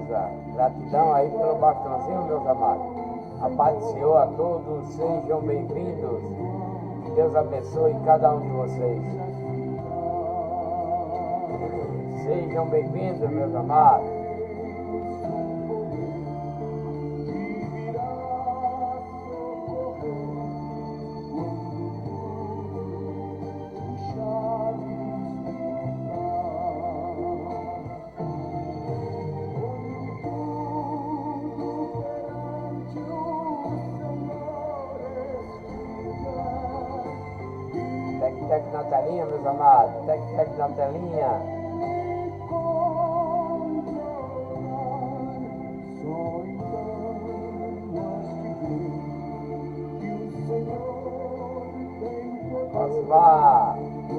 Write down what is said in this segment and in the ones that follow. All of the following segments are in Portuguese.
Beleza, gratidão aí pelo bastãozinho, meus amados. A paz do Senhor a todos, sejam bem-vindos. Que Deus abençoe cada um de vocês. Sejam bem-vindos, meus amados. Tec na telinha, meus amados. Tec na telinha.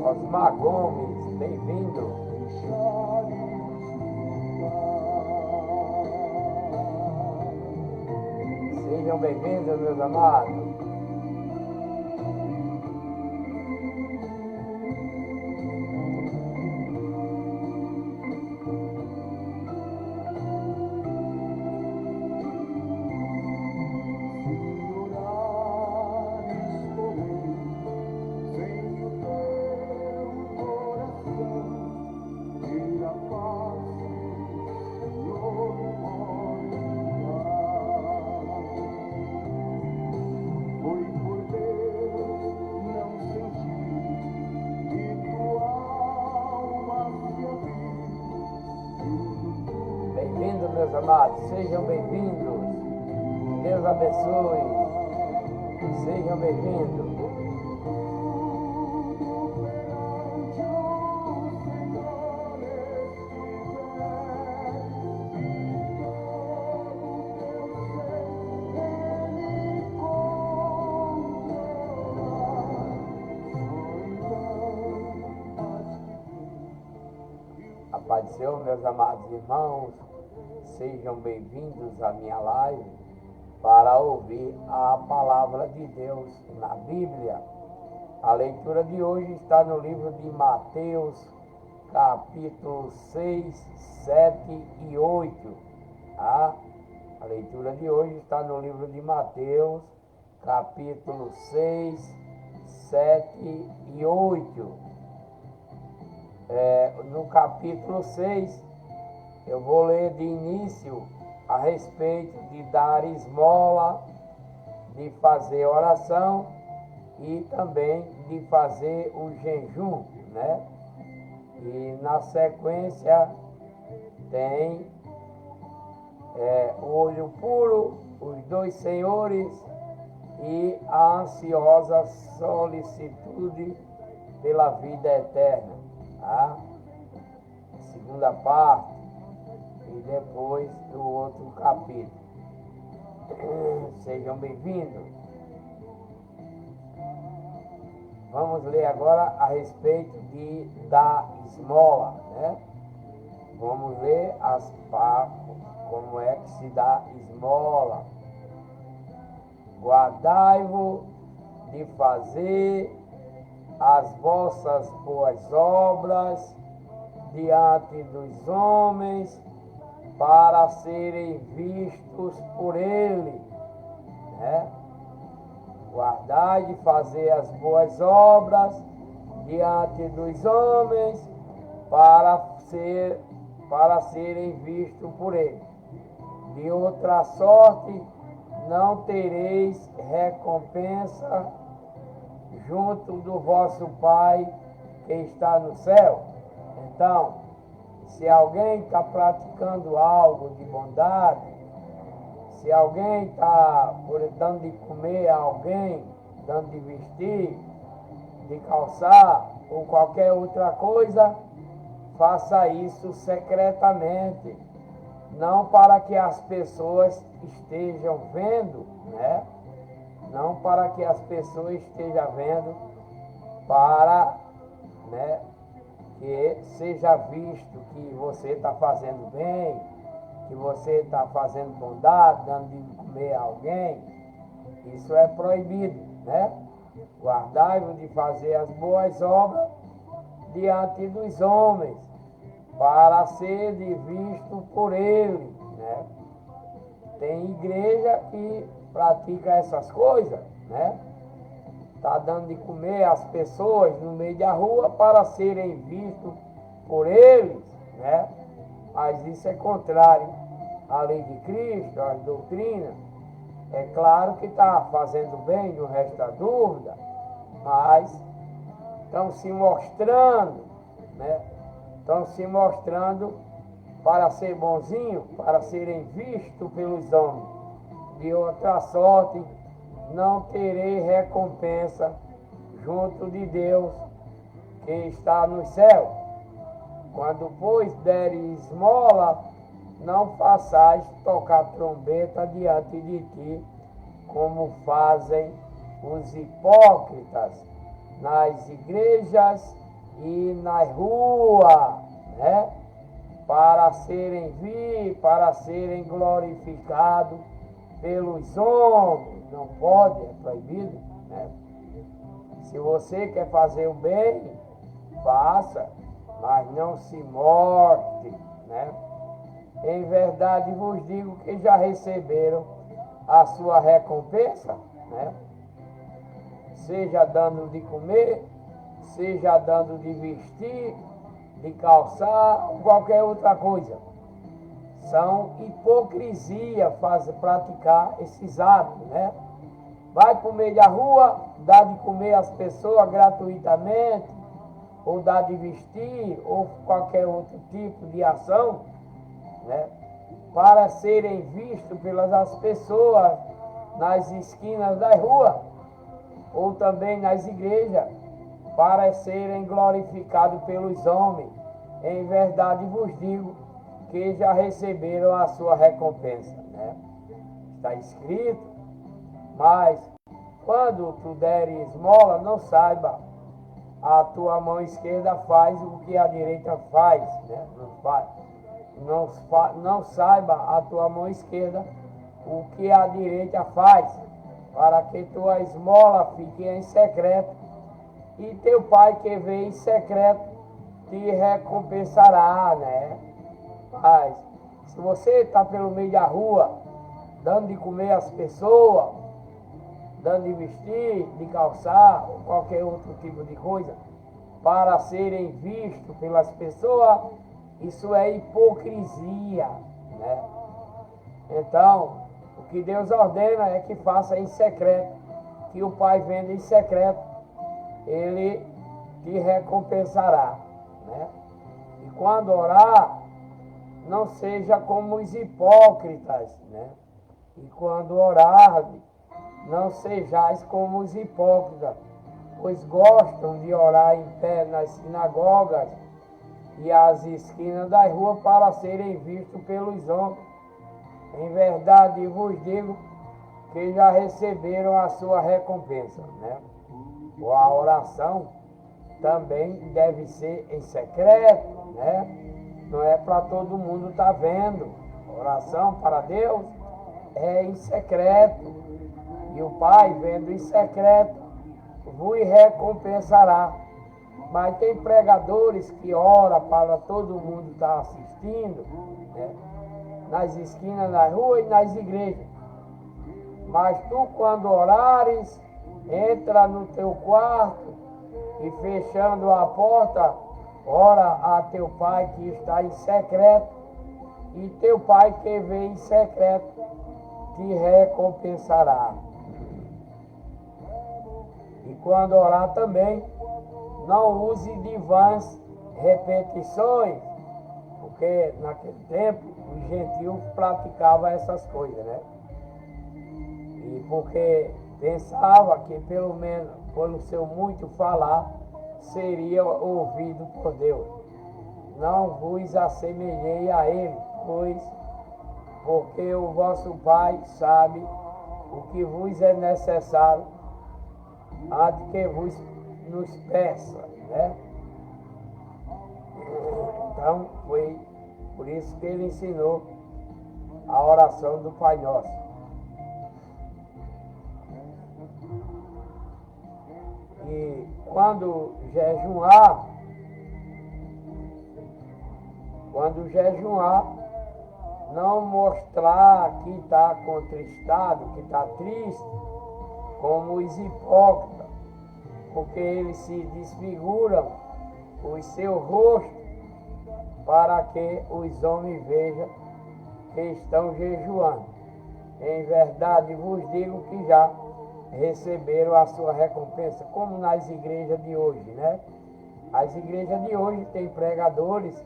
Osmar Gomes, bem-vindo. Sejam bem-vindos, meus amados. Meus amados, sejam bem-vindos. Deus abençoe. Sejam bem-vindos. A paz do Senhor, meus amados irmãos. Sejam bem-vindos à minha live para ouvir a palavra de Deus na Bíblia. A leitura de hoje está no livro de Mateus, capítulo 6, 7 e 8. A leitura de hoje está no livro de Mateus, capítulo 6, 7 e 8. No capítulo 6, eu vou ler de início a respeito de dar esmola, de fazer oração e também de fazer o jejum, né? E na sequência tem o olho puro, os dois senhores e a ansiosa solicitude pela vida eterna, tá? Segunda parte. E depois do outro capítulo. Sejam bem-vindos. Vamos ler agora a respeito de dar esmola, né? Vamos ler como é que se dá esmola. Guardai-vos de fazer as vossas boas obras diante dos homens, para serem vistos por ele, né? Guardai de fazer as boas obras diante dos homens, para serem vistos por ele. De outra sorte, não tereis recompensa junto do vosso Pai que está no céu. Então, se alguém está praticando algo de bondade, se alguém está dando de comer a alguém, dando de vestir, de calçar ou qualquer outra coisa, faça isso secretamente, não para que as pessoas estejam vendo, né? Não para que as pessoas estejam vendo, para, né, que seja visto que você está fazendo bem, que você está fazendo bondade, dando de comer a alguém. Isso é proibido, né? Guardai-vos de fazer as boas obras diante dos homens, para ser visto por ele, né? né? Tem igreja que pratica essas coisas, né? Está dando de comer às pessoas no meio da rua para serem vistos por eles, né? Mas isso é contrário à lei de Cristo, às doutrinas. É claro que está fazendo bem, não resta dúvida, mas estão se mostrando, né? Estão se mostrando para ser bonzinho, para serem vistos pelos homens. De outra sorte, não terei recompensa junto de Deus que está no céu. Quando, pois, deres esmola, não façais tocar trombeta diante de ti, como fazem os hipócritas nas igrejas e nas ruas, né? Para serem glorificados pelos homens. Não pode, é proibido, né? Se você quer fazer o bem, faça, mas não se mostre, né? Em verdade vos digo que já receberam a sua recompensa, né? Seja dando de comer, seja dando de vestir, de calçar, qualquer outra coisa. São hipocrisia praticar esses atos, né? Vai para o meio da rua, dá de comer às pessoas gratuitamente, ou dá de vestir, ou qualquer outro tipo de ação, né? Para serem vistos pelas pessoas nas esquinas das ruas, ou também nas igrejas, para serem glorificados pelos homens. Em verdade vos digo que já receberam a sua recompensa, né? Está escrito, mas quando tu deres esmola, não saiba a tua mão esquerda faz o que a direita faz, né? Não saiba a tua mão esquerda o que a direita faz, para que tua esmola fique em secreto, e teu pai que vê em secreto te recompensará, né? Mas se você está pelo meio da rua, dando de comer às pessoas, dando de vestir, de calçar, ou qualquer outro tipo de coisa, para serem vistos pelas pessoas, isso é hipocrisia, né? Então, o que Deus ordena é que faça em secreto, que o Pai vendo em secreto, Ele te recompensará, né? E quando orar, não seja como os hipócritas, né? E quando orar, não sejais como os hipócritas, pois gostam de orar em pé nas sinagogas e às esquinas das ruas para serem vistos pelos homens. Em verdade vos digo que já receberam a sua recompensa, né? A oração também deve ser em secreto, né? Não é para todo mundo estar vendo. A oração para Deus é em secreto. E o Pai, vendo em secreto, vos recompensará. Mas tem pregadores que oram para todo mundo estar assistindo, né? Nas esquinas das ruas e nas igrejas. Mas tu, quando orares, entra no teu quarto e, fechando a porta, ora a teu Pai que está em secreto, e teu Pai que vê em secreto te recompensará. E quando orar também, não use de vãs repetições, porque naquele tempo os gentios praticavam essas coisas, né? E porque pensava que pelo menos pelo seu muito falar seria ouvido por Deus. Não vos assemelhei a ele, porque o vosso Pai sabe o que vos é necessário antes que vos nos peça, né? Então foi por isso que ele ensinou a oração do Pai Nosso. E quando jejuar, não mostrar que está contristado, que está triste, como os hipócritas, porque eles se desfiguram o seu rosto para que os homens vejam que estão jejuando. Em verdade vos digo que já receberam a sua recompensa, como nas igrejas de hoje, né? As igrejas de hoje têm pregadores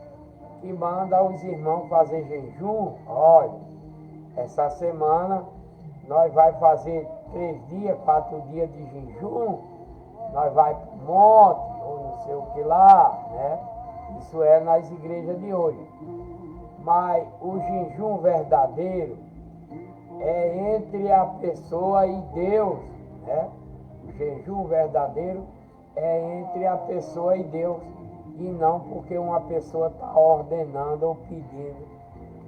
que mandam os irmãos fazer jejum. Olha, essa semana nós vai fazer 3 dias, 4 dias de jejum, nós vai para o monte, ou não sei o que lá, né? Isso é nas igrejas de hoje. Mas o jejum verdadeiro é entre a pessoa e Deus, né? O jejum verdadeiro é entre a pessoa e Deus, e não porque uma pessoa está ordenando ou pedindo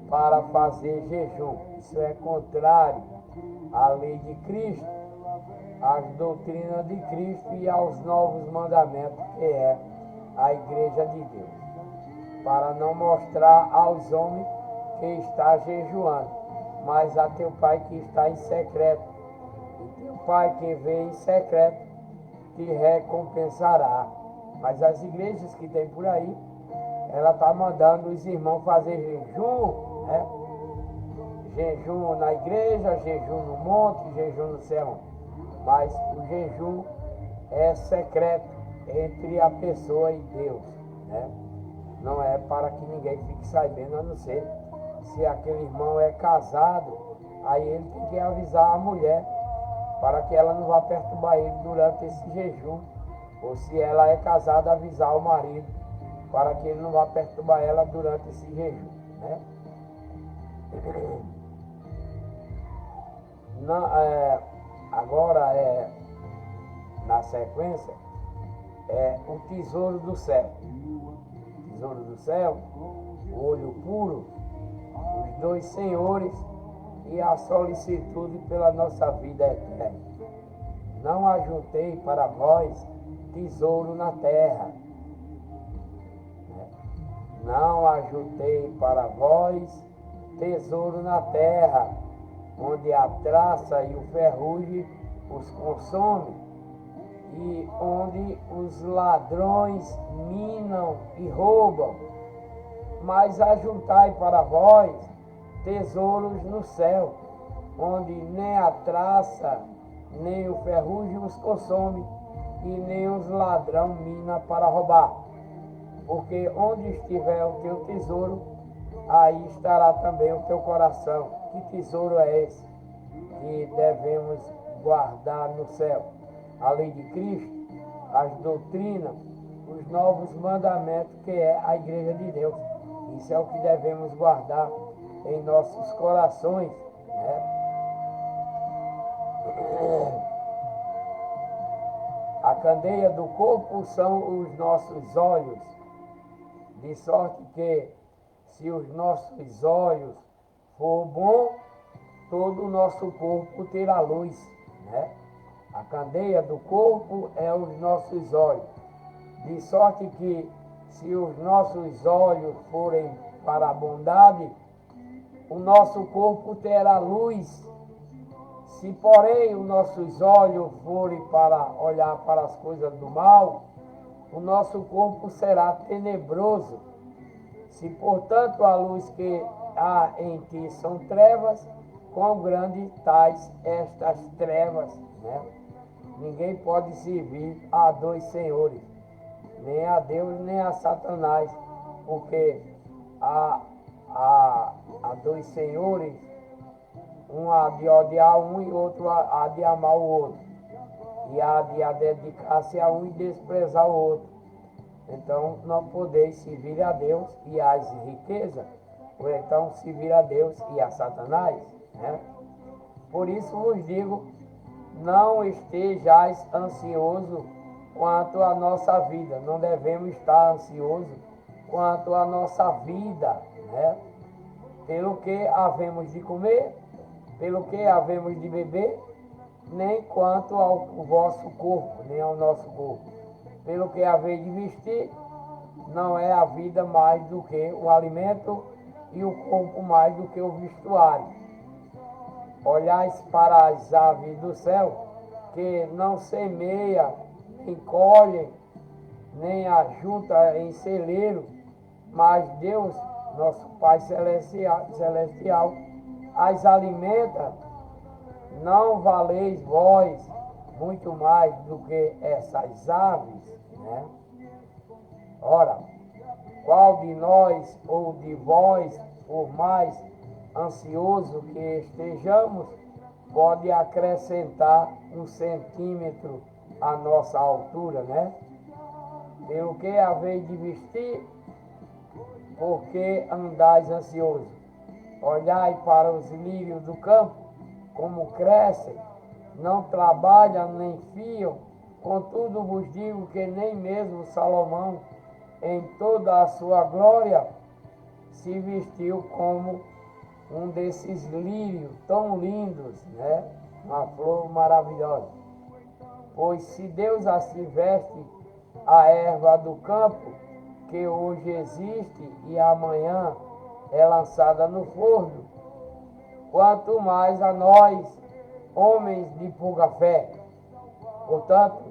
para fazer jejum. Isso é contrário à lei de Cristo, às doutrinas de Cristo e aos novos mandamentos, que é a igreja de Deus, para não mostrar aos homens que está jejuando, mas a teu Pai que está em secreto. E teu Pai que vê em secreto te recompensará. Mas as igrejas que tem por aí, ela está mandando os irmãos fazer jejum, né? Jejum na igreja, jejum no monte, jejum no céu. Mas o jejum é secreto entre a pessoa e Deus, né? Não é para que ninguém fique sabendo, a não ser se aquele irmão é casado, aí ele tem que avisar a mulher para que ela não vá perturbar ele durante esse jejum. Ou se ela é casada, avisar o marido para que ele não vá perturbar ela durante esse jejum, né? Agora, na sequência, o tesouro do céu. O tesouro do céu, o olho puro, os 2 senhores e a solicitude pela nossa vida eterna. Não ajuntei para vós tesouro na terra. Não ajuntei para vós tesouro na terra, onde a traça e o ferrugem os consome, e onde os ladrões minam e roubam. Mas ajuntai para vós tesouros no céu, onde nem a traça, nem o ferrugem os consome, e nem os ladrão mina para roubar. Porque onde estiver o teu tesouro, aí estará também o teu coração. Que tesouro é esse que devemos guardar no céu? A lei de Cristo, as doutrinas, os novos mandamentos, que é a igreja de Deus. Isso é o que devemos guardar em nossos corações, né? A candeia do corpo são os nossos olhos, de sorte que, se os nossos olhos for bom, todo o nosso corpo terá luz, né? A candeia do corpo é os nossos olhos, de sorte que, se os nossos olhos forem para a bondade, o nosso corpo terá luz. Se, porém, os nossos olhos forem para olhar para as coisas do mal, o nosso corpo será tenebroso. Se, portanto, a luz que há em ti são trevas, quão grande tais estas trevas, né? Ninguém pode servir a 2 senhores, nem a Deus, nem a Satanás, porque há 2 senhores, um há de odiar um e outro há de amar o outro, e há de dedicar-se a um e desprezar o outro. Então não podeis servir a Deus e às riquezas, ou então servir a Deus e a Satanás, né? Por isso vos digo, não estejais ansioso quanto à nossa vida. Não devemos estar ansiosos quanto à nossa vida, né? Pelo que havemos de comer, pelo que havemos de beber, nem quanto ao vosso corpo, nem ao nosso corpo. Pelo que haveis de vestir, não é a vida mais do que o alimento e o corpo mais do que o vestuário. Olhais para as aves do céu, que não semeia, nem colhem, nem ajunta em celeiro, mas Deus, nosso Pai celestial, as alimenta. Não valeis vós muito mais do que essas aves, né? Ora, qual de nós ou de vós, por mais ansioso que estejamos, pode acrescentar 1 centímetro à nossa altura, né? Pelo que haveis de vestir, porque andais ansioso. Olhai para os lírios do campo, como crescem, não trabalham nem fiam, contudo vos digo que nem mesmo Salomão, em toda a sua glória, se vestiu como um desses lírios tão lindos, né? Uma flor maravilhosa. Pois se Deus assim veste a erva do campo, que hoje existe e amanhã é lançada no forno, quanto mais a nós, homens de pouca fé. Portanto,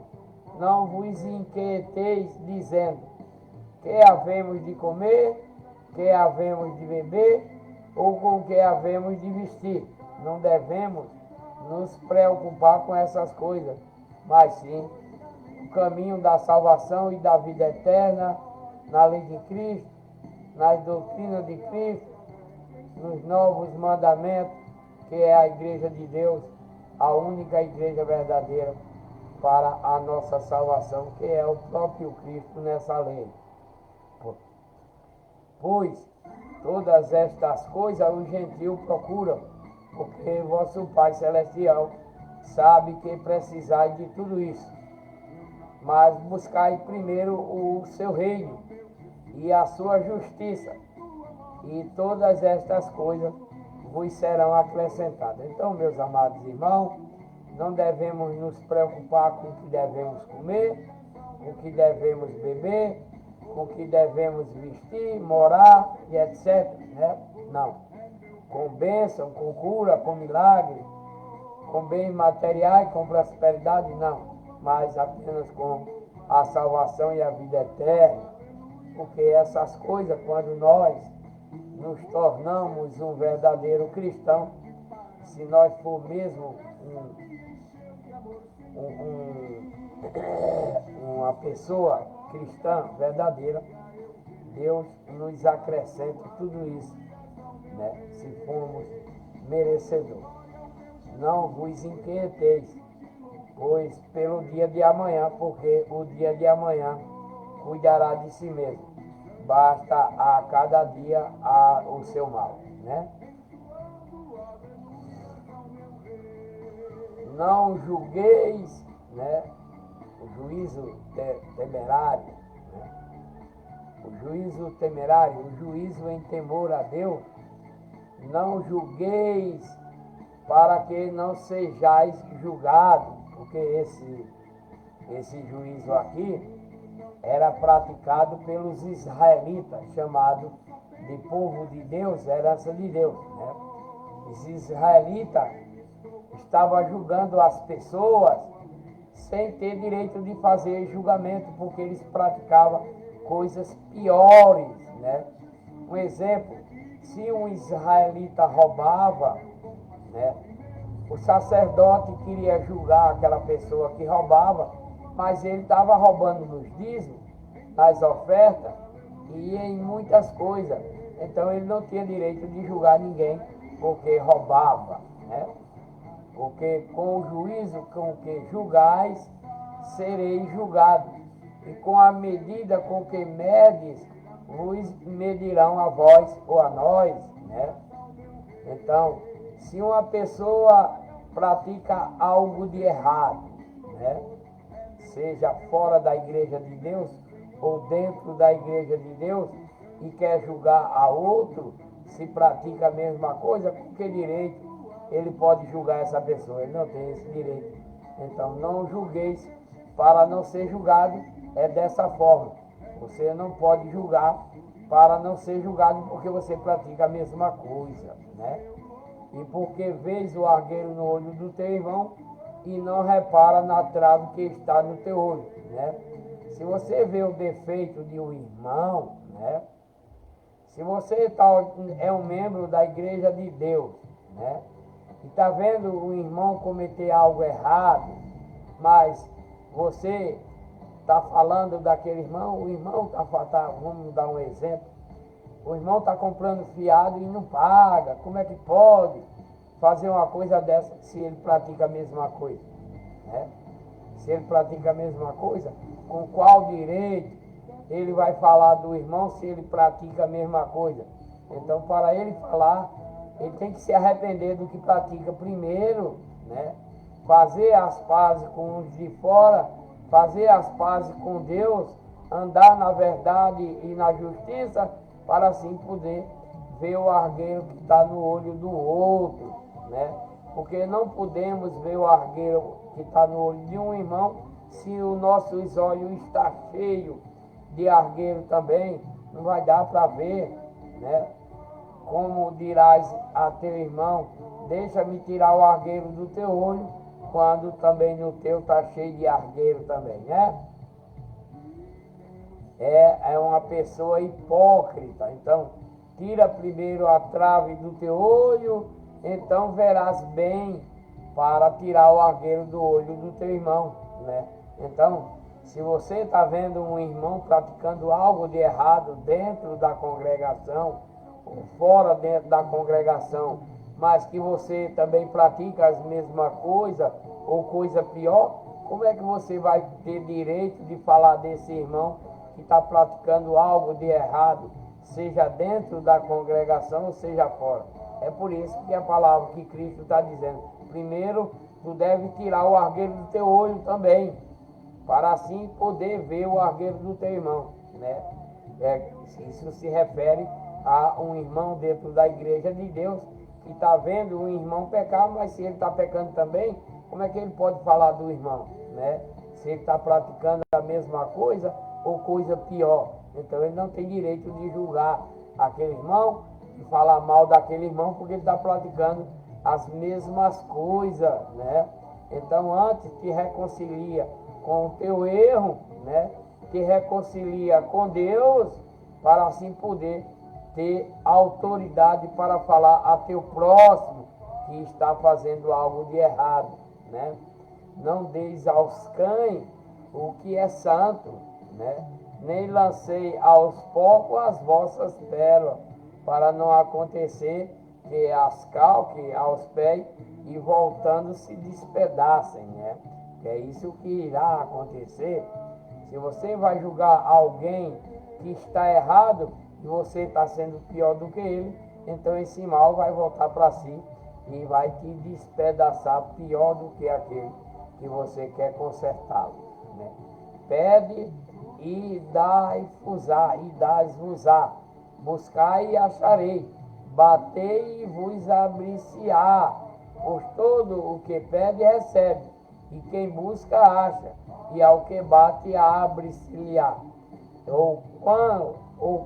não vos inquieteis dizendo, que havemos de comer, que havemos de beber, ou com que havemos de vestir. Não devemos nos preocupar com essas coisas, mas sim o caminho da salvação e da vida eterna, na lei de Cristo, nas doutrinas de Cristo, nos novos mandamentos, que é a Igreja de Deus, a única Igreja verdadeira para a nossa salvação, que é o próprio Cristo nessa lei. Pois todas estas coisas os gentios procuram, porque vosso Pai Celestial sabe que precisais de tudo isso. Mas buscai primeiro o seu reino e a sua justiça, e todas estas coisas vos serão acrescentadas. Então, meus amados irmãos, não devemos nos preocupar com o que devemos comer, com o que devemos beber, com o que devemos vestir, morar e etc. Né? Não. Com bênção, com cura, com milagre, com bens materiais, com prosperidade, não. Mas apenas com a salvação e a vida eterna. Porque essas coisas, quando nós nos tornamos um verdadeiro cristão, se nós for mesmo uma pessoa cristã verdadeira, Deus nos acrescenta tudo isso, né? Se formos merecedores. Não vos inquieteis, pois pelo dia de amanhã, porque o dia de amanhã cuidará de si mesmo. Basta a cada dia o seu mal, né? Não julgueis, né? O juízo temerário, né? O juízo temerário, o juízo em temor a Deus. Não julgueis para que não sejais julgados, porque esse juízo aqui era praticado pelos israelitas, chamado de povo de Deus, herança de Deus, né? Os israelitas estavam julgando as pessoas sem ter direito de fazer julgamento, porque eles praticavam coisas piores, né? Um exemplo, se um israelita roubava, né, o sacerdote queria julgar aquela pessoa que roubava, mas ele estava roubando nos dízimos, nas ofertas e em muitas coisas. Então ele não tinha direito de julgar ninguém porque roubava, né? Porque com o juízo com que julgais, sereis julgados. E com a medida com que medes, vos medirão a vós ou a nós, né? Então, se uma pessoa pratica algo de errado, né? Seja fora da igreja de Deus ou dentro da igreja de Deus, e quer julgar a outro, se pratica a mesma coisa, com que direito ele pode julgar essa pessoa? Ele não tem esse direito. Então, não julgueis para não ser julgado. É dessa forma. Você não pode julgar para não ser julgado porque você pratica a mesma coisa, né? E porque vês o argueiro no olho do teu irmão e não repara na trave que está no teu olho, né? Se você vê o defeito de um irmão, né? Se você é um membro da igreja de Deus, né? E está vendo o irmão cometer algo errado, mas você está falando daquele irmão, o irmão vamos dar um exemplo, o irmão está comprando fiado e não paga, como é que pode fazer uma coisa dessa se ele pratica a mesma coisa, né? Se ele pratica a mesma coisa, com qual direito ele vai falar do irmão se ele pratica a mesma coisa? Então, para ele falar, ele tem que se arrepender do que pratica primeiro, né? Fazer as pazes com os de fora, fazer as pazes com Deus, andar na verdade e na justiça, para assim poder ver o argueiro que está no olho do outro, né? Porque não podemos ver o argueiro que está no olho de um irmão se os nossos olhos estão cheios de argueiro também, não vai dar para ver, né? Como dirás a teu irmão, deixa-me tirar o argueiro do teu olho, quando também no teu está cheio de argueiro também, né? É uma pessoa hipócrita. Então, tira primeiro a trave do teu olho, então verás bem para tirar o argueiro do olho do teu irmão, né? Então, se você está vendo um irmão praticando algo de errado dentro da congregação, ou fora dentro da congregação, mas que você também pratica as mesmas coisas, ou coisa pior, como é que você vai ter direito de falar desse irmão que está praticando algo de errado, seja dentro da congregação ou seja fora? É por isso que a palavra que Cristo está dizendo, primeiro tu deve tirar o argueiro do teu olho também, para assim poder ver o argueiro do teu irmão, né? Isso se refere a um irmão dentro da igreja de Deus, que está vendo um irmão pecar, mas se ele está pecando também, como é que ele pode falar do irmão, né? Se ele está praticando a mesma coisa ou coisa pior. Então ele não tem direito de julgar aquele irmão e falar mal daquele irmão, porque ele está praticando as mesmas coisas, né? Então antes te reconcilia com o teu erro, né? Te reconcilia com Deus, para assim poder ter autoridade para falar a teu próximo que está fazendo algo de errado, né? Não deis aos cães o que é santo, né? Nem lancei aos porcos as vossas pérolas, para não acontecer que as calquem aos pés e voltando se despedacem, né? Que é isso que irá acontecer. Se você vai julgar alguém que está errado e você está sendo pior do que ele, então esse mal vai voltar para si e vai te despedaçar pior do que aquele que você quer consertá-lo, né? Pede e dás-vos-á, buscai e acharei, batei e vos abrir-se-á, pois todo o que pede recebe, e quem busca acha, e ao que bate abre-se-lhe-á. Ou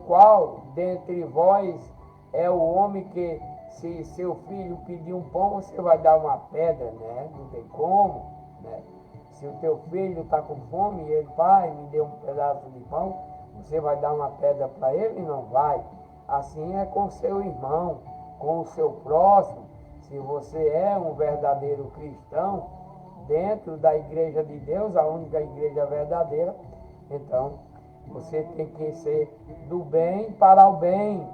qual dentre vós é o homem que, se seu filho pedir um pão, você vai dar uma pedra, né? Não tem como, né? Se o teu filho está com fome e ele, pai, me deu um pedaço de pão, você vai dar uma pedra para ele? Não vai. Assim é com seu irmão, com o seu próximo. Se você é um verdadeiro cristão, dentro da igreja de Deus, a única igreja verdadeira, então você tem que ser do bem para o bem,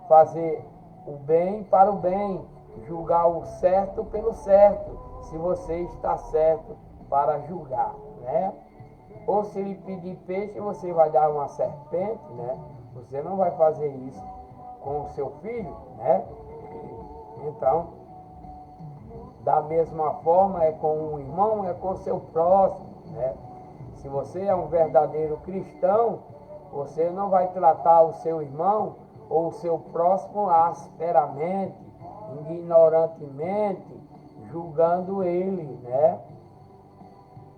fazer o bem para o bem, julgar o certo pelo certo, se você está certo para julgar, né? Ou se ele pedir peixe, você vai dar uma serpente, né? Você não vai fazer isso com o seu filho, né? Então, da mesma forma é com um irmão, é com o seu próximo, né? Se você é um verdadeiro cristão, você não vai tratar o seu irmão ou o seu próximo asperamente, ignorantemente, julgando ele, né?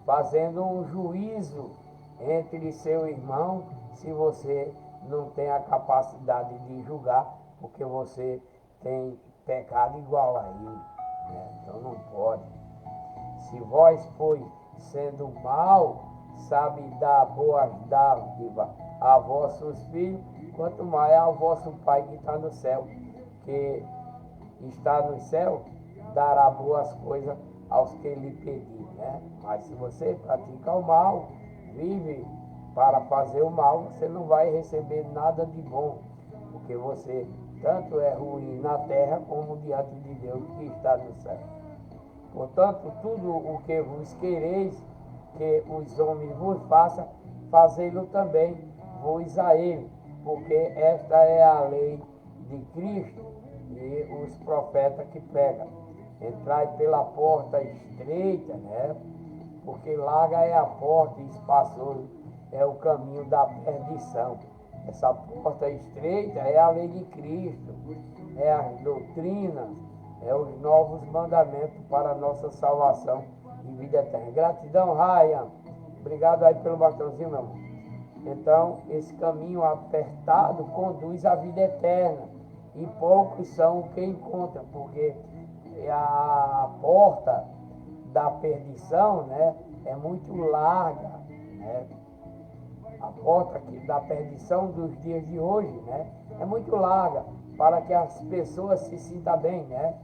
Fazendo um juízo entre seu irmão, se você não tem a capacidade de julgar, porque você tem pecado igual a ele, né? Então não pode. Se vós, pois, sendo mal, sabe dar boas dádivas a vossos filhos, quanto mais ao vosso Pai que está no céu, que está no céu, dará boas coisas aos que lhe pedir, né? Mas se você pratica o mal, vive para fazer o mal, você não vai receber nada de bom, porque você tanto é ruim na terra como diante de Deus que está no céu. Portanto, tudo o que vos quereis que os homens vos façam, fazei-lo também vos a ele, porque esta é a lei de Cristo e os profetas que pregam. Entrai pela porta estreita, né? Porque larga é a porta e espaçoso é o caminho da perdição. Essa porta estreita é a lei de Cristo, é as doutrinas, é os novos mandamentos para a nossa salvação e vida eterna. Gratidão, Ryan. Obrigado aí pelo bastãozinho, meu irmão. Então, esse caminho apertado conduz à vida eterna. E poucos são o que encontram, porque a porta da perdição, né, é muito larga, né? A porta da perdição dos dias de hoje, né, é muito larga para que as pessoas se sintam bem, né?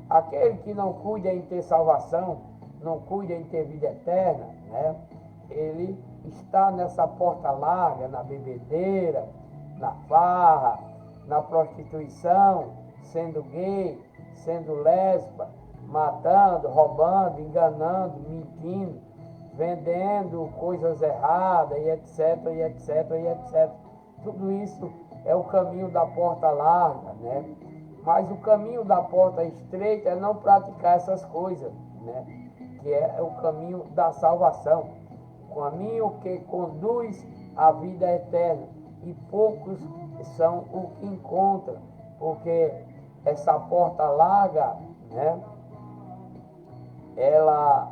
Aquele que não cuida em ter salvação, não cuida em ter vida eterna, né, ele está nessa porta larga, na bebedeira, na farra, na prostituição, sendo gay, sendo lésbica, matando, roubando, enganando, mentindo, vendendo coisas erradas, e etc, e etc, e etc. Tudo isso é o caminho da porta larga, né? Mas o caminho da porta estreita é não praticar essas coisas, né? Que é o caminho da salvação, o caminho que conduz à vida eterna. E poucos são o que encontram, porque essa porta larga, né? Ela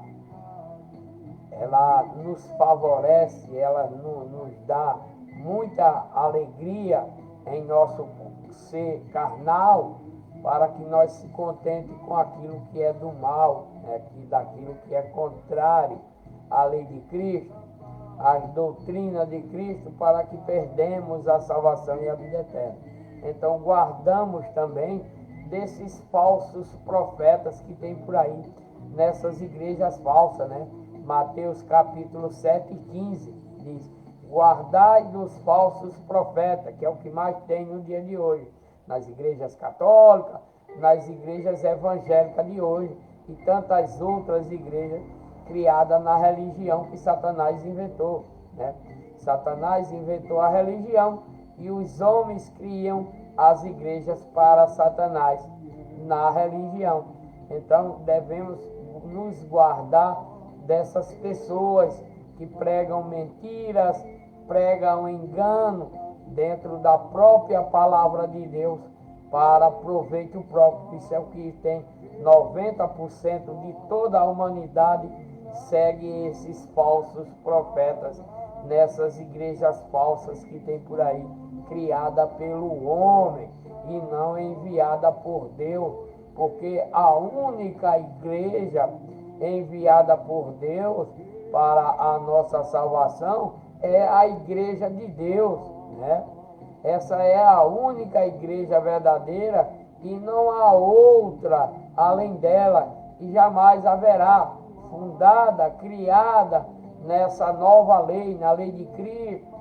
nos favorece, ela nos dá muita alegria em nosso ser carnal, para que nós se contente com aquilo que é do mal, né? Daquilo que é contrário à lei de Cristo, às doutrinas de Cristo, para que perdemos a salvação e a vida eterna. Então guardamos também desses falsos profetas que tem por aí, nessas igrejas falsas, né? Mateus capítulo 7 e 15 diz: guardai dos falsos profetas, que é o que mais tem no dia de hoje, nas igrejas católicas, nas igrejas evangélicas de hoje e tantas outras igrejas criadas na religião que Satanás inventou, né? Satanás inventou a religião e os homens criam as igrejas para Satanás na religião. Então devemos nos guardar dessas pessoas que pregam mentiras, pregam engano dentro da própria palavra de Deus para proveito próprio. Isso é o que tem 90% de toda a humanidade segue esses falsos profetas nessas igrejas falsas que tem por aí, criada pelo homem e não enviada por Deus, porque a única igreja enviada por Deus para a nossa salvação é a igreja de Deus, né? Essa é a única igreja verdadeira e não há outra além dela e jamais haverá, fundada, criada nessa nova lei, na lei de Cristo,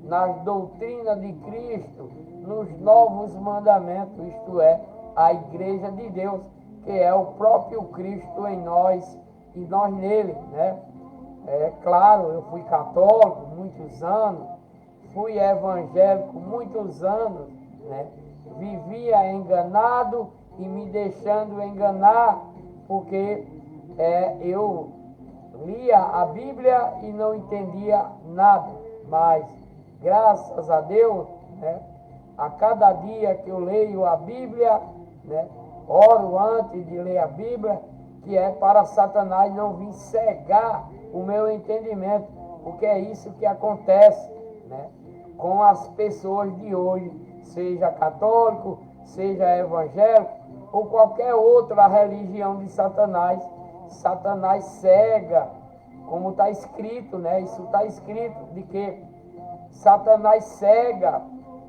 nas doutrinas de Cristo, nos novos mandamentos, isto é, a igreja de Deus, que é o próprio Cristo em nós e nós nele, né? É claro, eu fui católico muitos anos, fui evangélico muitos anos, né? Vivia enganado e me deixando enganar, porque eu lia a Bíblia e não entendia nada, mas graças a Deus, né? A cada dia que eu leio a Bíblia, né? Oro antes de ler a Bíblia, que é para Satanás não vir cegar o meu entendimento, porque é isso que acontece, né? com as pessoas de hoje, seja católico, seja evangélico ou qualquer outra religião de Satanás. Satanás cega, como está escrito, né? Isso está escrito de que Satanás cega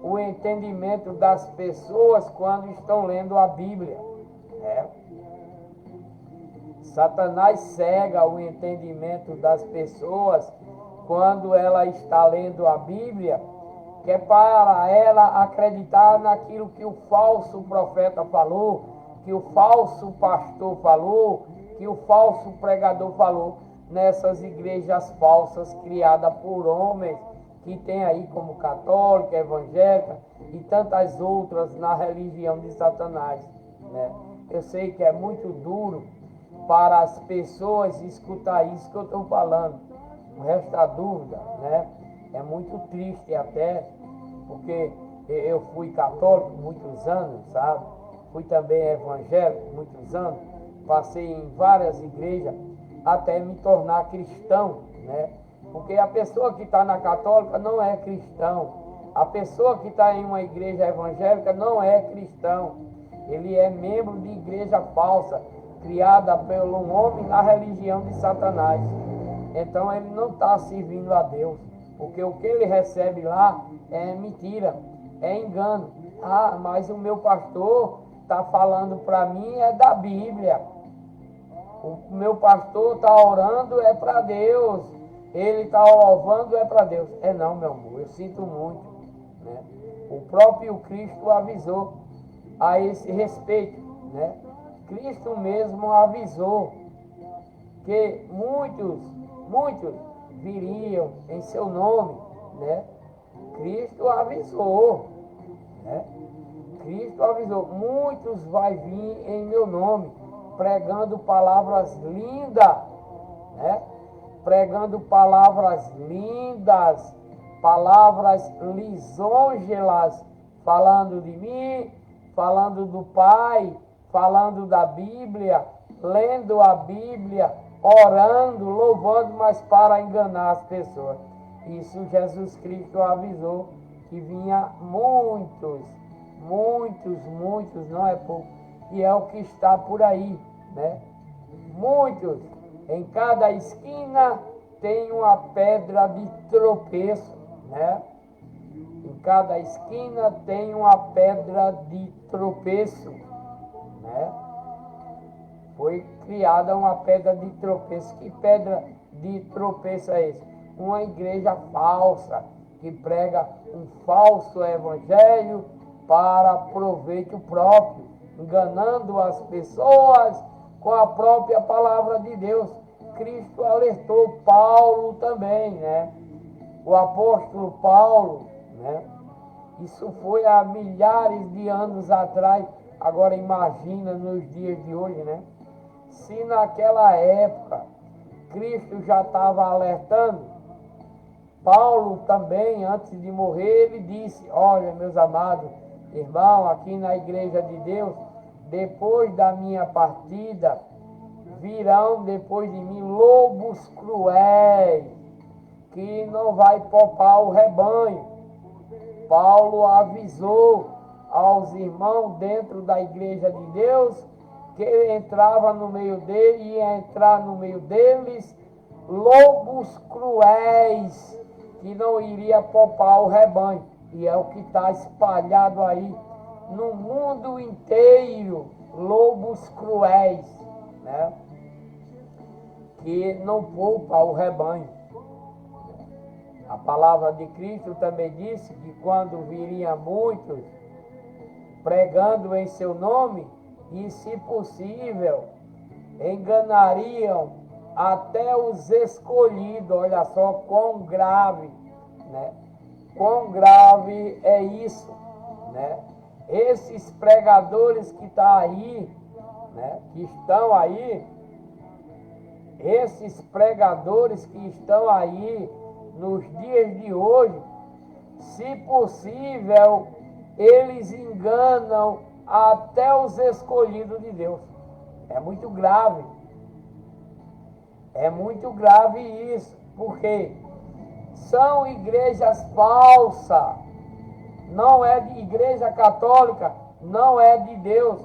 o entendimento das pessoas quando estão lendo a Bíblia, né? Satanás cega o entendimento das pessoas quando ela está lendo a Bíblia, que é para ela acreditar naquilo que o falso profeta falou, que o falso pastor falou, que o falso pregador falou, nessas igrejas falsas criadas por homens que tem aí como católica, evangélica e tantas outras na religião de Satanás, né? Eu sei que é muito duro para as pessoas escutar isso que eu estou falando. Não resta dúvida, né? É muito triste até, porque eu fui católico muitos anos, sabe? Fui também evangélico muitos anos, passei em várias igrejas até me tornar cristão, né? Porque a pessoa que está na católica não é cristão. A pessoa que está em uma igreja evangélica não é cristão. Ele é membro de igreja falsa, criada pelo homem na religião de Satanás. Então ele não está servindo a Deus, porque o que ele recebe lá é mentira, é engano. Ah, mas o meu pastor está falando para mim é da Bíblia. O meu pastor está orando é para Deus. Ele está louvando é para Deus. É não, meu amor, eu sinto muito, né? O próprio Cristo avisou a esse respeito, né? Cristo mesmo avisou que muitos viriam em seu nome, né? Cristo avisou, né? Cristo avisou, muitos vai vir em meu nome, pregando palavras lindas, né? Pregando palavras lindas, palavras lisonjelas, falando de mim, falando do Pai, falando da Bíblia, lendo a Bíblia, orando, louvando, mas para enganar as pessoas. Isso Jesus Cristo avisou que vinha muitos, não é pouco, e é o que está por aí, né? Muitos. Em cada esquina tem uma pedra de tropeço, né? Em cada esquina tem uma pedra de tropeço, né? Foi criada uma pedra de tropeço. Que pedra de tropeço é esse? Uma igreja falsa, que prega um falso evangelho para proveito próprio, enganando as pessoas com a própria palavra de Deus. Cristo alertou Paulo também, né? O apóstolo Paulo, né? Isso foi há milhares de anos atrás. Agora imagina nos dias de hoje, né? Se naquela época Cristo já estava alertando, Paulo também, antes de morrer, ele disse: olha, meus amados irmãos, aqui na igreja de Deus, depois da minha partida, virão depois de mim lobos cruéis, que não vai poupar o rebanho. Paulo avisou aos irmãos dentro da igreja de Deus que ele entrava no meio dele, ia entrar no meio deles lobos cruéis, que não iria poupar o rebanho. E é o que está espalhado aí no mundo inteiro, lobos cruéis, né? Que não poupa o rebanho. A palavra de Cristo também disse que quando viriam muitos pregando em seu nome, e se possível, enganariam até os escolhidos. Olha só quão grave, né? Quão grave é isso, né? Esses pregadores que estão aí, né? Que estão aí, esses pregadores que estão aí nos dias de hoje, se possível, eles enganam até os escolhidos de Deus. É muito grave. É muito grave isso, porque são igrejas falsas. Não é de igreja católica, não é de Deus.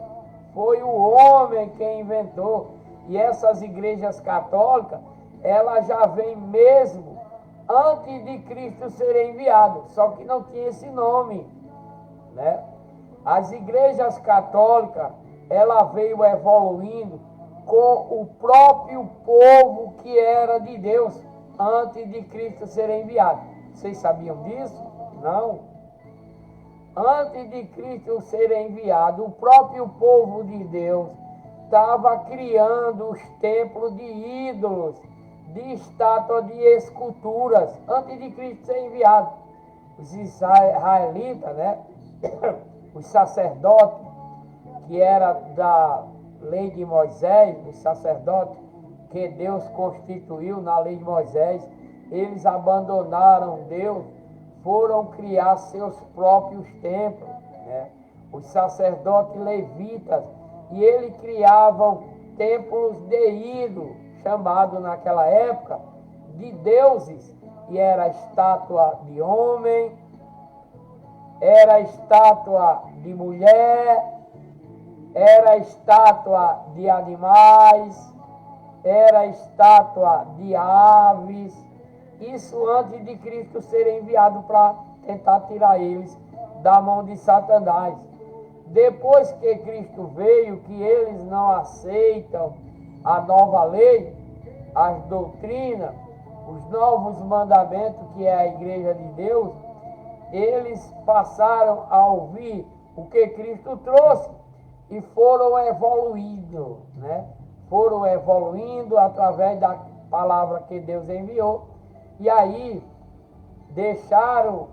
Foi o homem quem inventou. E essas igrejas católicas, elas já vêm mesmo antes de Cristo ser enviado. Só que não tinha esse nome, né? As igrejas católicas, ela veio evoluindo com o próprio povo que era de Deus antes de Cristo ser enviado. Vocês sabiam disso? Não. Antes de Cristo ser enviado, o próprio povo de Deus estava criando os templos de ídolos, de estátuas, de esculturas, antes de Cristo ser enviado. Os israelitas, né? Os sacerdotes, que era da lei de Moisés, os sacerdotes que Deus constituiu na lei de Moisés, eles abandonaram Deus, foram criar seus próprios templos, né? Os sacerdotes levitas, e eles criavam templos de ídolo, chamado naquela época de deuses, e era estátua de homem, era estátua de mulher, era estátua de animais, era estátua de aves. Isso antes de Cristo ser enviado para tentar tirar eles da mão de Satanás. Depois que Cristo veio, que eles não aceitam a nova lei, as doutrinas, os novos mandamentos, que é a igreja de Deus, eles passaram a ouvir o que Cristo trouxe e foram evoluindo, né? Foram evoluindo através da palavra que Deus enviou, e aí deixaram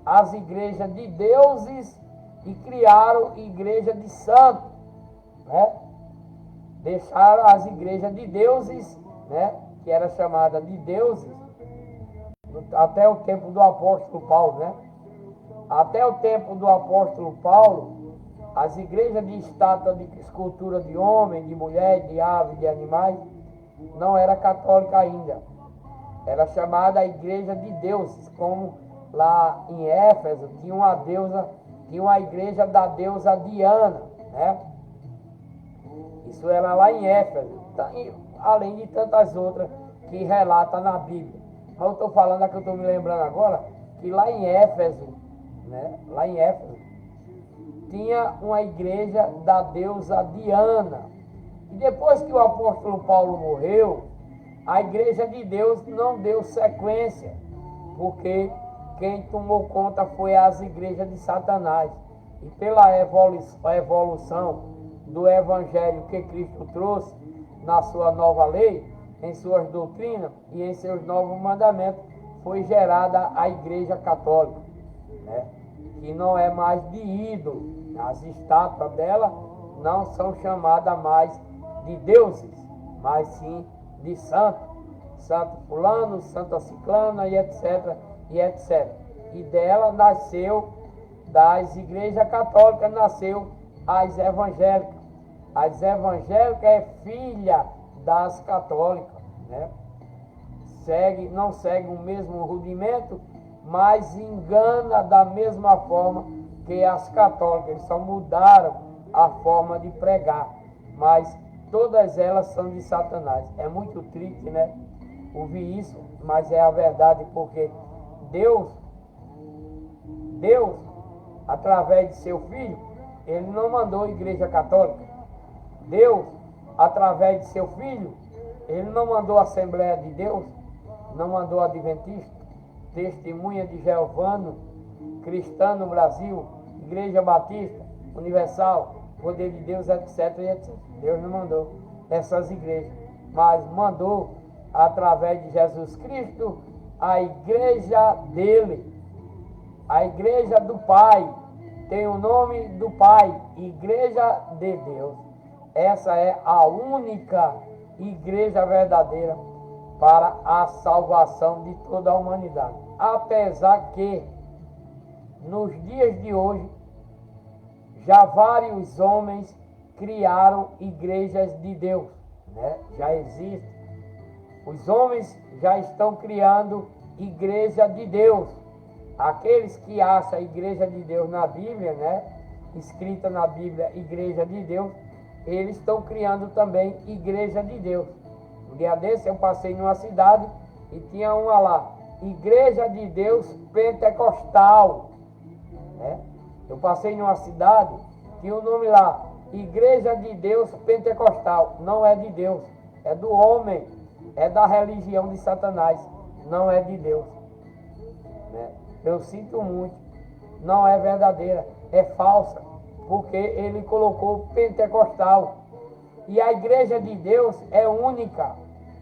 as igrejas de deuses e criaram igreja de santos, né? Deixaram as igrejas de deuses, né? Que era chamada de deuses, até o tempo do apóstolo Paulo, né? Até o tempo do apóstolo Paulo, as igrejas de estátua, de escultura de homem, de mulher, de ave, de animais, não era católica ainda. Era chamada a igreja de deuses, como lá em Éfeso tinha uma deusa, tinha uma igreja da deusa Diana, né? Isso era lá em Éfeso, além de tantas outras que relata na Bíblia. Mas eu estou falando, que eu estou me lembrando agora, que lá em Éfeso, né? Lá em Éfeso, tinha uma igreja da deusa Diana. E depois que o apóstolo Paulo morreu, a igreja de Deus não deu sequência, porque quem tomou conta foi as igrejas de Satanás. E pela evolução do evangelho que Cristo trouxe na sua nova lei, em suas doutrinas e em seus novos mandamentos, foi gerada a igreja católica, né? Que não é mais de ídolo. As estátuas dela não são chamadas mais de deuses, mas sim de santo. Santo fulano, santa ciclana e etc, e etc. E dela nasceu, das igrejas católicas, nasceu as evangélicas. As evangélicas é filha das católicas, né? Não segue o mesmo rudimento, mas engana da mesma forma que as católicas. Eles só mudaram a forma de pregar, mas todas elas são de Satanás. É muito triste, né, ouvir isso, mas é a verdade, porque Deus, através de seu Filho, Ele não mandou a igreja católica. Deus, através de seu Filho, Ele não mandou a Assembleia de Deus, não mandou a Adventista, Testemunha de Jeová, Cristã no Brasil, Igreja Batista, Universal, Poder de Deus, etc, etc. Deus não mandou essas igrejas, mas mandou, através de Jesus Cristo, a igreja dele, a igreja do Pai, tem o nome do Pai, Igreja de Deus. Essa é a única igreja verdadeira para a salvação de toda a humanidade. Apesar que, nos dias de hoje, já vários homens criaram igrejas de Deus, né? Já existe. Os homens já estão criando igreja de Deus. Aqueles que acham a igreja de Deus na Bíblia, né? Escrita na Bíblia, igreja de Deus, eles estão criando também igreja de Deus. Um dia desse eu passei numa cidade e tinha uma lá, Igreja de Deus Pentecostal, né? Eu passei numa cidade, tinha o nome lá, Igreja de Deus Pentecostal. Não é de Deus, é do homem, é da religião de Satanás, não é de Deus, né? Eu sinto muito, não é verdadeira, é falsa, porque ele colocou pentecostal. E a igreja de Deus é única,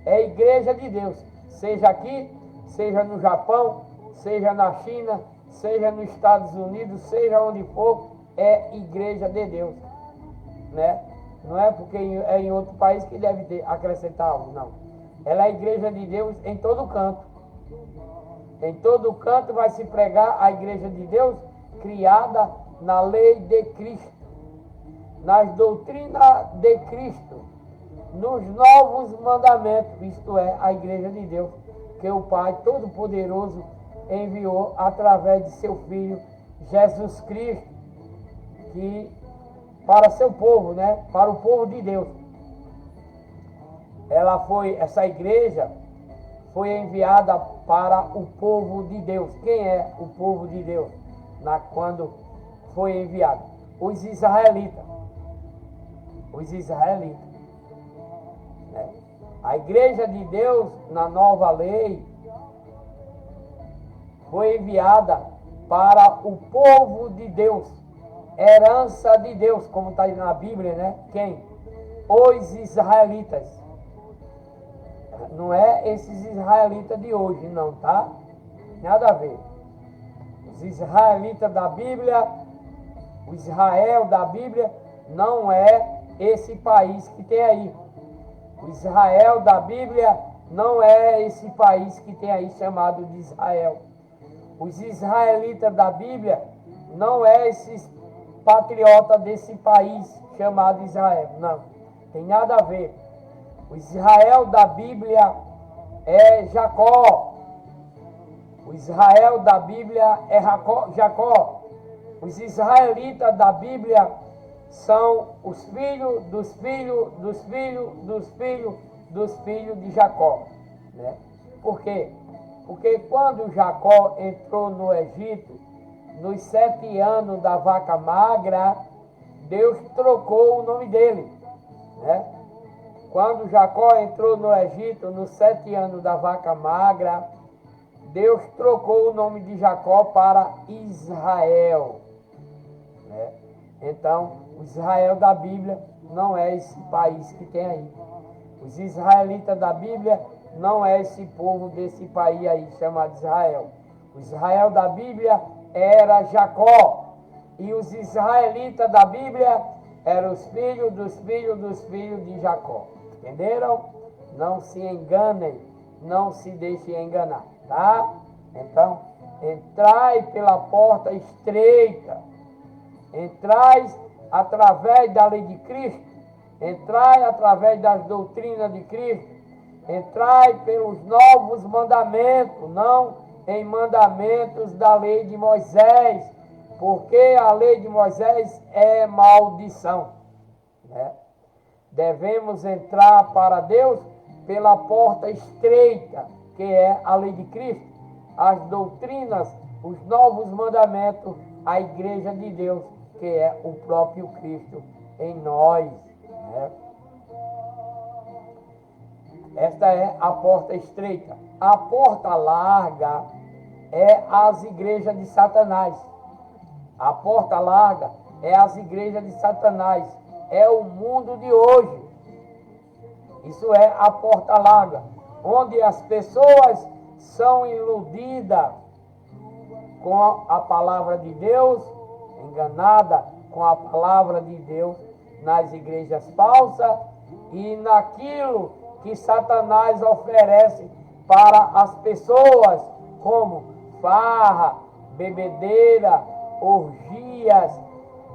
é a igreja de Deus, seja aqui, seja no Japão, seja na China, seja nos Estados Unidos, seja onde for, é igreja de Deus, né? Não é porque é em outro país que deve acrescentar algo, não. Ela é a igreja de Deus em todo canto. Em todo canto vai se pregar a igreja de Deus, criada na lei de Cristo, nas doutrinas de Cristo, nos novos mandamentos, isto é, a igreja de Deus, que o Pai Todo-Poderoso enviou através de seu Filho, Jesus Cristo, que para seu povo, né, para o povo de Deus. Essa igreja foi enviada para o povo de Deus. Quem é o povo de Deus? Quando foi enviado? Os israelitas. Os israelitas, né? A igreja de Deus, na nova lei, foi enviada para o povo de Deus, herança de Deus, como está na Bíblia, né? Quem? Os israelitas. Não é esses israelitas de hoje, não, tá? Nada a ver. Os israelitas da Bíblia, o Israel da Bíblia, não é esse país que tem aí. O Israel da Bíblia não é esse país que tem aí chamado de Israel. Os israelitas da Bíblia não é esses patriotas desse país chamado Israel. Não, tem nada a ver. O Israel da Bíblia é Jacó. O Israel da Bíblia é Jacó. Os israelitas da Bíblia são os filhos dos filhos dos filhos dos filhos dos filhos de Jacó, né? Por quê? Porque quando Jacó entrou no Egito, nos 7 anos da vaca magra, Deus trocou o nome dele, né? Quando Jacó entrou no Egito, nos 7 anos da vaca magra, Deus trocou o nome de Jacó para Israel, né? Então, o Israel da Bíblia não é esse país que tem aí. Os israelitas da Bíblia não é esse povo desse país aí chamado Israel. O Israel da Bíblia era Jacó. E os israelitas da Bíblia eram os filhos dos filhos dos filhos de Jacó. Entenderam? Não se enganem, não se deixem enganar, tá? Então, entrai pela porta estreita, entrai através da lei de Cristo, entrai através das doutrinas de Cristo, entrai pelos novos mandamentos, não em mandamentos da lei de Moisés, porque a lei de Moisés é maldição, né? Devemos entrar para Deus pela porta estreita, que é a lei de Cristo, as doutrinas, os novos mandamentos, a igreja de Deus, que é o próprio Cristo em nós, né? Esta é a porta estreita. A porta larga é as igrejas de Satanás. A porta larga é as igrejas de Satanás. É o mundo de hoje. Isso é a porta larga, onde as pessoas são iludidas com a palavra de Deus, enganada com a palavra de Deus nas igrejas falsas e naquilo que Satanás oferece para as pessoas, como farra, bebedeira, orgias,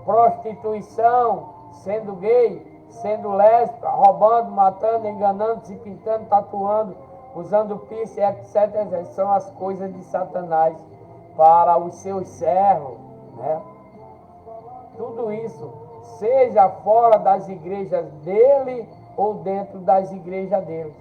prostituição, sendo gay, sendo lésbica, roubando, matando, enganando, se pintando, tatuando, usando pífia, etc. São as coisas de Satanás para os seus servos, né? Tudo isso, seja fora das igrejas dele ou dentro das igrejas dele.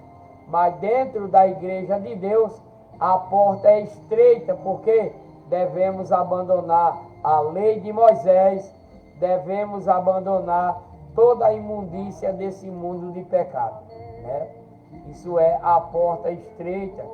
Mas dentro da igreja de Deus, a porta é estreita, porque devemos abandonar a lei de Moisés, devemos abandonar toda a imundícia desse mundo de pecado, né? Isso é a porta estreita,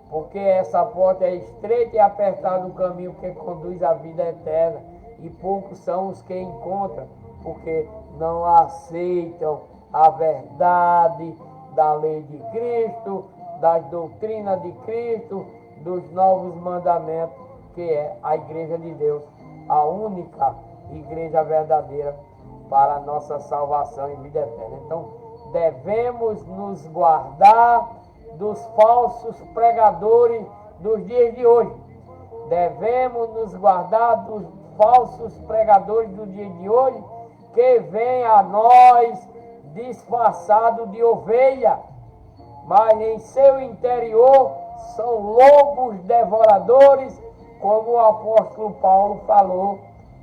porque essa porta é estreita e apertada o caminho que conduz à vida eterna, e poucos são os que encontram, porque não aceitam a verdade da lei de Cristo, das doutrinas de Cristo, dos novos mandamentos, que é a igreja de Deus, a única igreja verdadeira para a nossa salvação e vida eterna. Então, devemos nos guardar dos falsos pregadores dos dias de hoje. Devemos nos guardar dos falsos pregadores do dia de hoje, que vêm a nós disfarçado de ovelha, mas em seu interior são lobos devoradores, como o apóstolo Paulo falou,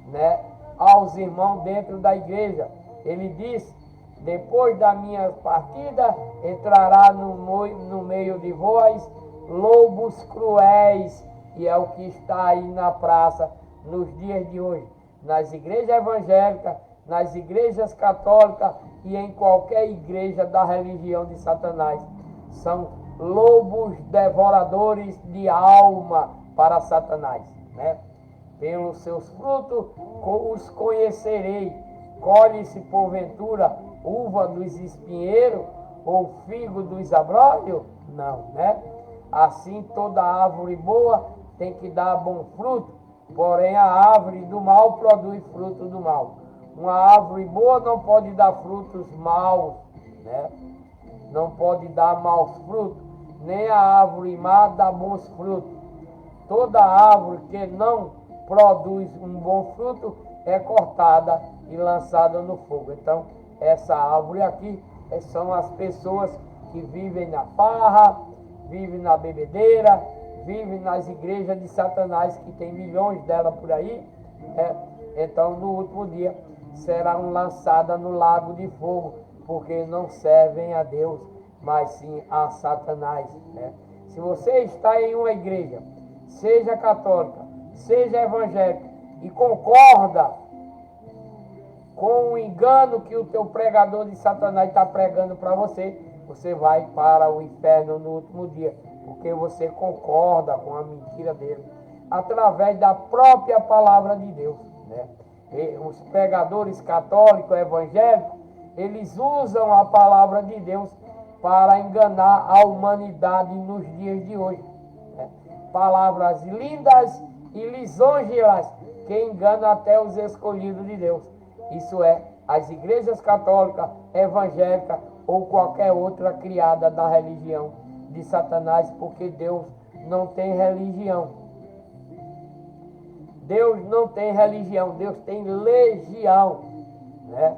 né, aos irmãos dentro da igreja. Ele disse: depois da minha partida entrará no meio de vós lobos cruéis, e é o que está aí na praça nos dias de hoje, nas igrejas evangélicas, nas igrejas católicas e em qualquer igreja da religião de Satanás. São lobos devoradores de alma para Satanás, né? Pelos seus frutos os conhecerei. Colhe-se porventura uva dos espinheiros ou figo dos abrolhos? Não, né? Assim toda árvore boa tem que dar bom fruto, porém a árvore do mal produz fruto do mal. Uma árvore boa não pode dar frutos maus, né? Não pode dar maus frutos, nem a árvore má dá bons frutos. Toda árvore que não produz um bom fruto é cortada e lançada no fogo. Então, essa árvore aqui são as pessoas que vivem na farra, vivem na bebedeira, vivem nas igrejas de Satanás, que tem milhões delas por aí, né? Então, no último dia, serão lançadas no lago de fogo, porque não servem a Deus, mas sim a Satanás, né? Se você está em uma igreja, seja católica, seja evangélica, e concorda com o engano que o teu pregador de Satanás está pregando para você, você vai para o inferno no último dia, porque você concorda com a mentira dele, através da própria palavra de Deus, né? E os pregadores católicos, evangélicos, eles usam a palavra de Deus para enganar a humanidade nos dias de hoje, né? Palavras lindas e lisonjeas que enganam até os escolhidos de Deus. Isso é, as igrejas católicas, evangélicas ou qualquer outra criada da religião de Satanás, porque Deus não tem religião. Deus não tem religião, Deus tem legião, né?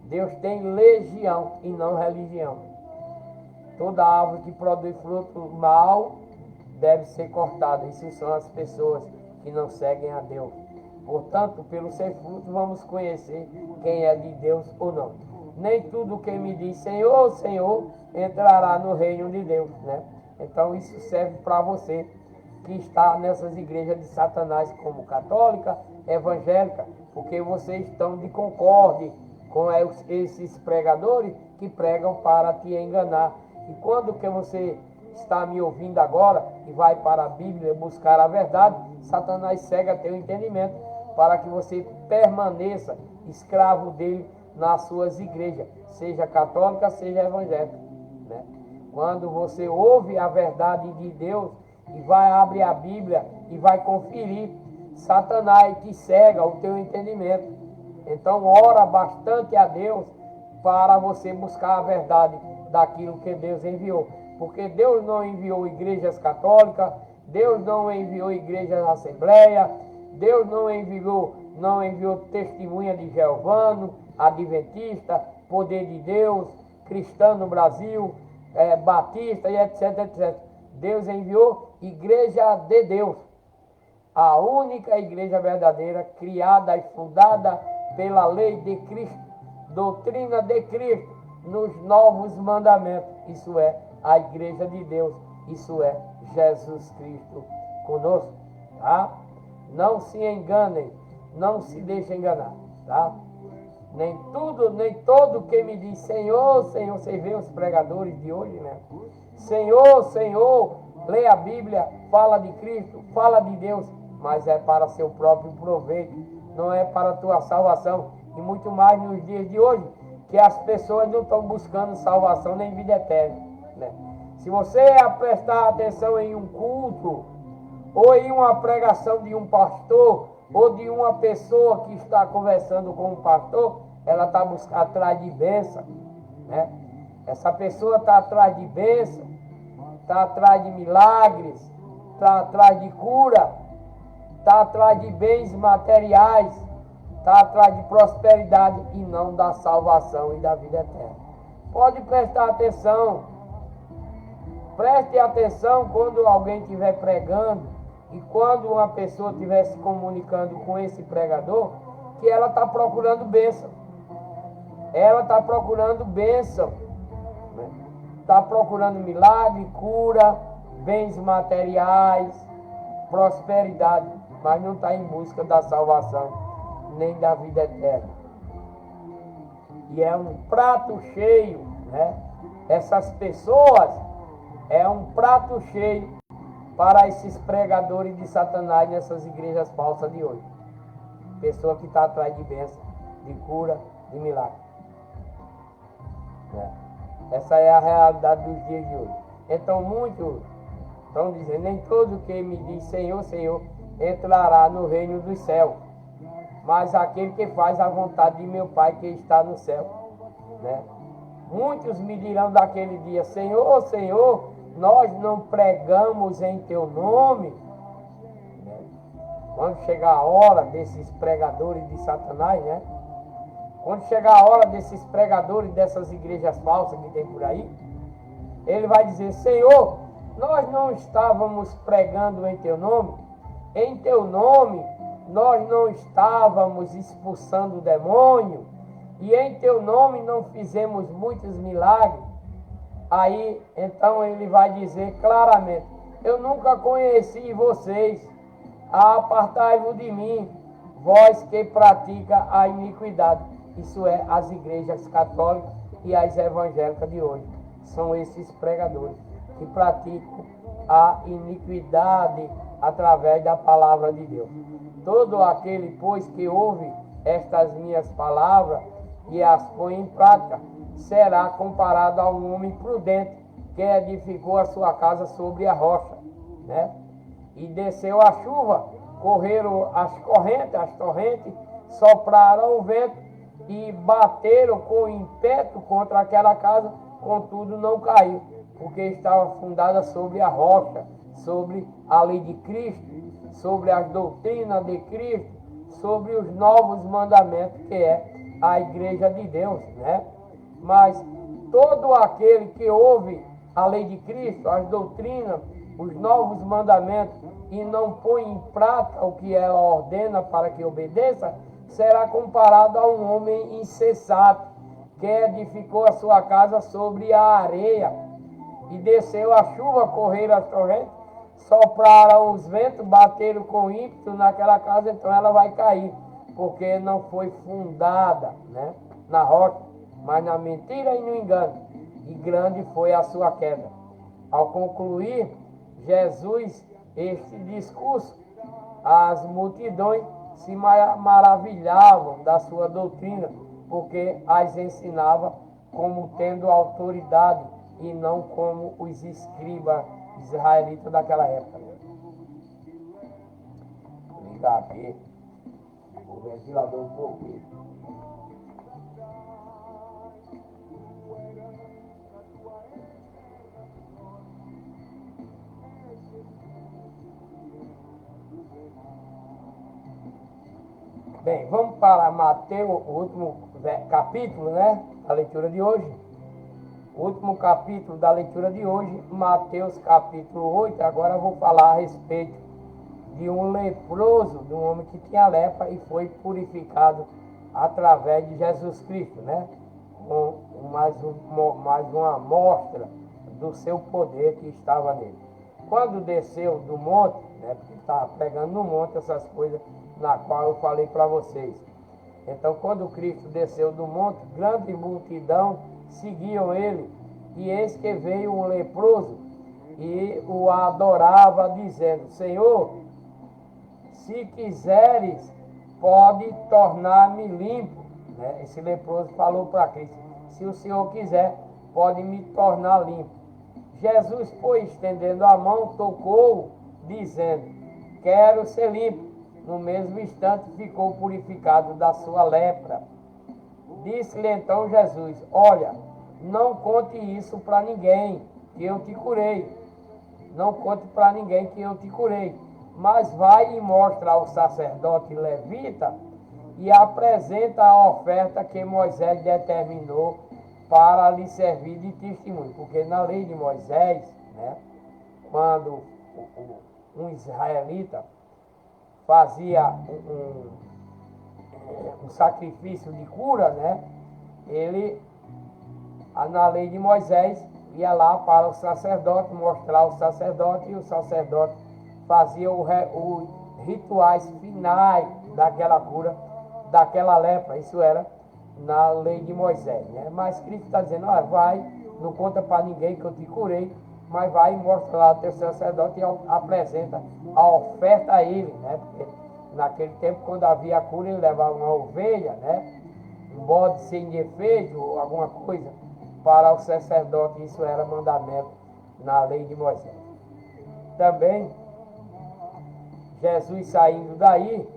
Deus tem legião e não religião. Toda árvore que produz fruto mal deve ser cortada. Isso são as pessoas que não seguem a Deus. Portanto, pelos seus frutos vamos conhecer quem é de Deus ou não. Nem tudo que me diz Senhor, Senhor, entrará no reino de Deus, né? Então isso serve para você que está nessas igrejas de Satanás, como católica, evangélica, porque vocês estão de concorde com esses pregadores que pregam para te enganar. E quando que você está me ouvindo agora e vai para a Bíblia buscar a verdade, Satanás cega teu entendimento para que você permaneça escravo dele nas suas igrejas, seja católica, seja evangélica, né? Quando você ouve a verdade de Deus e vai abrir a Bíblia e vai conferir, Satanás te cega o teu entendimento. Então ora bastante a Deus para você buscar a verdade daquilo que Deus enviou. Porque Deus não enviou igrejas católicas, Deus não enviou igrejas assembleia, Deus não enviou testemunha de Jeová, adventista, poder de Deus, cristão no Brasil, batista e etc, etc. Deus enviou igreja de Deus, a única igreja verdadeira, criada e fundada pela lei de Cristo, doutrina de Cristo, nos novos mandamentos. Isso é a igreja de Deus, isso é Jesus Cristo conosco, tá? Não se enganem, não se deixem enganar, tá? Nem todo que me diz Senhor, Senhor, você vê os pregadores de hoje, né? Senhor, Senhor, lê a Bíblia, fala de Cristo, fala de Deus, mas é para seu próprio proveito, não é para a tua salvação. E muito mais nos dias de hoje, que as pessoas não estão buscando salvação nem vida eterna, né? Se você prestar atenção em um culto, ou em uma pregação de um pastor, ou de uma pessoa que está conversando com um pastor, ela está atrás de bênção, né? Essa pessoa está atrás de bênção, está atrás de milagres, está atrás de cura, está atrás de bens materiais, está atrás de prosperidade e não da salvação e da vida eterna. Pode prestar atenção. Preste atenção quando alguém estiver pregando e quando uma pessoa estiver se comunicando com esse pregador, que ela está procurando bênção. Ela está procurando bênção. Está procurando milagre, cura, bens materiais, prosperidade, mas não está em busca da salvação, nem da vida eterna. E é um prato cheio, né? Essas pessoas, é um prato cheio para esses pregadores de Satanás nessas igrejas falsas de hoje. Pessoa que está atrás de bênção, de cura, de milagre. Essa é a realidade dos dias de hoje. Então muitos estão dizendo, nem todo que me diz Senhor, Senhor, entrará no reino dos céus, mas aquele que faz a vontade de meu Pai que está no céu, né? Muitos me dirão daquele dia, Senhor, Senhor, nós não pregamos em teu nome, né? Quando chegar a hora desses pregadores de Satanás, né? Quando chegar a hora desses pregadores dessas igrejas falsas que tem por aí, ele vai dizer, Senhor, nós não estávamos pregando em teu nome, nós não estávamos expulsando o demônio, e em teu nome não fizemos muitos milagres. Aí, então ele vai dizer claramente, eu nunca conheci vocês, apartai-vos de mim, vós que pratica a iniquidade. Isso é as igrejas católicas e as evangélicas de hoje. São esses pregadores que praticam a iniquidade através da palavra de Deus. Todo aquele, pois, que ouve estas minhas palavras e as põe em prática, será comparado a um homem prudente que edificou a sua casa sobre a rocha, né? E desceu a chuva, correram as torrentes, sopraram o vento e bateram com ímpeto contra aquela casa, contudo não caiu, porque estava fundada sobre a rocha, sobre a lei de Cristo, sobre as doutrinas de Cristo, sobre os novos mandamentos, que é a igreja de Deus, né? Mas todo aquele que ouve a lei de Cristo, as doutrinas, os novos mandamentos, e não põe em prática o que ela ordena para que obedeça, será comparado a um homem insensato, que edificou a sua casa sobre a areia, e desceu a chuva, correram as torrentes, sopraram os ventos, bateram com ímpeto naquela casa, então ela vai cair, porque não foi fundada, né, na rocha, mas na mentira e no engano, e grande foi a sua queda. Ao concluir Jesus este discurso, as multidões se maravilhavam da sua doutrina, porque as ensinava como tendo autoridade e não como os escribas israelitas daquela época. Vou ligar aqui o ventilador um pouquinho. Bem, vamos para Mateus, o último capítulo, né? A leitura de hoje. Último capítulo da leitura de hoje, Mateus capítulo 8. Agora eu vou falar a respeito de um leproso, de um homem que tinha lepra e foi purificado através de Jesus Cristo, né? Com mais uma amostra do seu poder que estava nele. Quando desceu do monte, né? Porque estava pregando no monte essas coisas na qual eu falei para vocês. Então, quando Cristo desceu do monte, grande multidão seguiam ele, e eis que veio um leproso e o adorava, dizendo: Senhor, se quiseres, pode tornar-me limpo. Né? Esse leproso falou para Cristo: se o Senhor quiser, pode me tornar limpo. Jesus, pois, estendendo a mão, tocou, dizendo: quero ser limpo. No mesmo instante ficou purificado da sua lepra. Disse-lhe então Jesus: olha, não conte isso para ninguém, que eu te curei. Não conte para ninguém que eu te curei. Mas vai e mostra ao sacerdote levita e apresenta a oferta que Moisés determinou para lhe servir de testemunho. Porque na lei de Moisés, né, quando um israelita fazia um sacrifício de cura, né, ele, na lei de Moisés, ia lá para o sacerdote, mostrar ao sacerdote, e o sacerdote fazia os rituais finais daquela cura, daquela lepra. Isso era na lei de Moisés, né? Mas Cristo está dizendo: olha, vai, não conta para ninguém que eu te curei, mas vai e mostra lá ao teu sacerdote e apresenta a oferta a ele, né? Porque naquele tempo, quando havia a cura, ele levava uma ovelha, né? Um bode sem defeito ou alguma coisa para o sacerdote. Isso era mandamento na lei de Moisés. Também Jesus, saindo daí,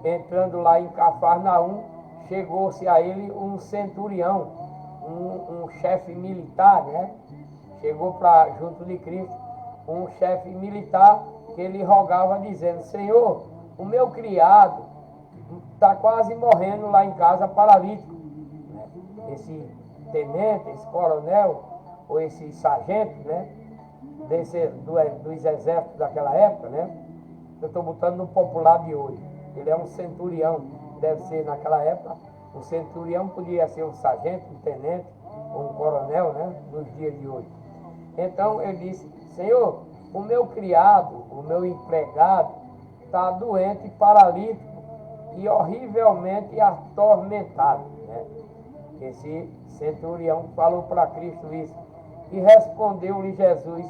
entrando lá em Cafarnaum, chegou-se a ele um centurião, um chefe militar, né? Chegou junto de Cristo um chefe militar que ele rogava, dizendo: Senhor, o meu criado está quase morrendo lá em casa, paralítico. Esse tenente, esse coronel, ou esse sargento, né? Dos exércitos daquela época, né? Eu estou botando no popular de hoje. Ele é um centurião, deve ser naquela época. Um centurião podia ser um sargento, um tenente, ou um coronel, né? Nos dias de hoje. Então ele disse: Senhor, o meu criado, o meu empregado, está doente, paralítico e horrivelmente atormentado. Né? Esse centurião falou para Cristo isso. E respondeu-lhe Jesus: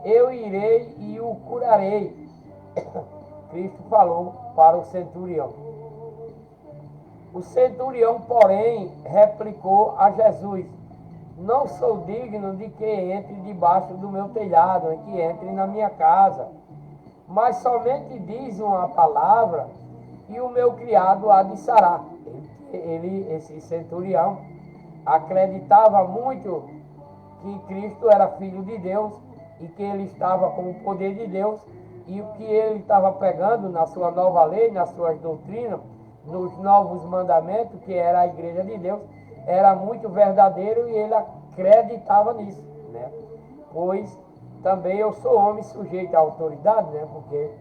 eu irei e o curarei. Cristo falou para o centurião. O centurião, porém, replicou a Jesus: não sou digno de que entre debaixo do meu telhado, que entre na minha casa, mas somente diz uma palavra e o meu criado há de sarar. Esse centurião, acreditava muito que Cristo era filho de Deus e que ele estava com o poder de Deus, e o que ele estava pregando na sua nova lei, nas suas doutrinas, nos novos mandamentos, que era a igreja de Deus, era muito verdadeiro, e ele acreditava nisso, né? Pois também eu sou homem sujeito à autoridade, né? Porque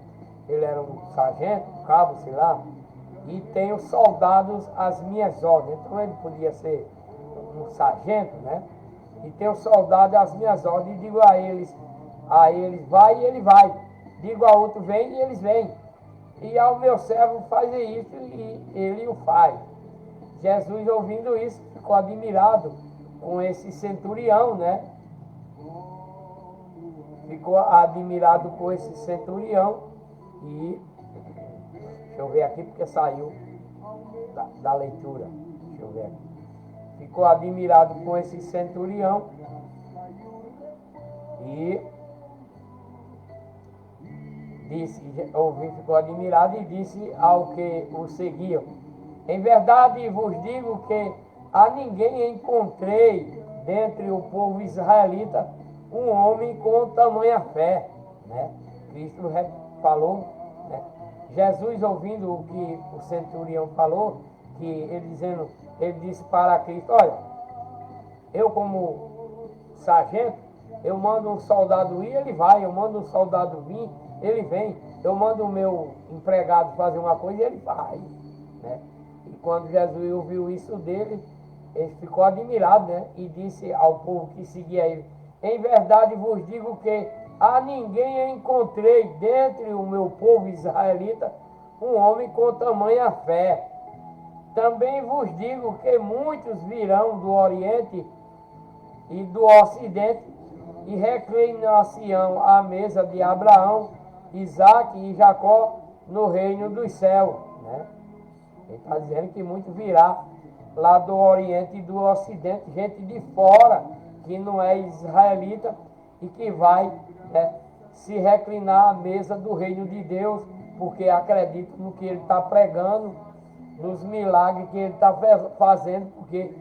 ele era um sargento, um cabo, sei lá, e tenho soldados às minhas ordens. Então ele podia ser um sargento, né? E tenho soldado às minhas ordens, e digo a eles vai, e ele vai. Digo a outro, vem, e eles vêm. E ao meu servo fazer isso, e ele o faz. Jesus, ouvindo isso, ficou admirado com esse centurião, né? Ficou admirado com esse centurião. E deixa eu ver aqui, porque saiu da leitura. Deixa eu ver aqui. Ficou admirado com esse centurião e ficou admirado e disse ao que o seguiam: em verdade vos digo que a ninguém encontrei dentre o povo israelita um homem com tamanha fé, né? Cristo falou, né? Jesus, ouvindo o que o centurião falou, que ele disse para Cristo: olha, eu como sargento, eu mando um soldado ir, ele vai. Eu mando um soldado vir, ele vem. Eu mando o meu empregado fazer uma coisa e ele vai, né? E quando Jesus ouviu isso dele, ele ficou admirado, né? E disse ao povo que seguia ele: em verdade vos digo que a ninguém encontrei dentre o meu povo israelita um homem com tamanha fé. Também vos digo que muitos virão do Oriente e do Ocidente e reclinar-se-ão à mesa de Abraão, Isaque e Jacó no reino dos céus, né? Ele está dizendo que muito virá lá do Oriente e do Ocidente, gente de fora, que não é israelita, e que vai, né, se reclinar à mesa do reino de Deus, porque acredita no que ele está pregando, nos milagres que ele está fazendo, porque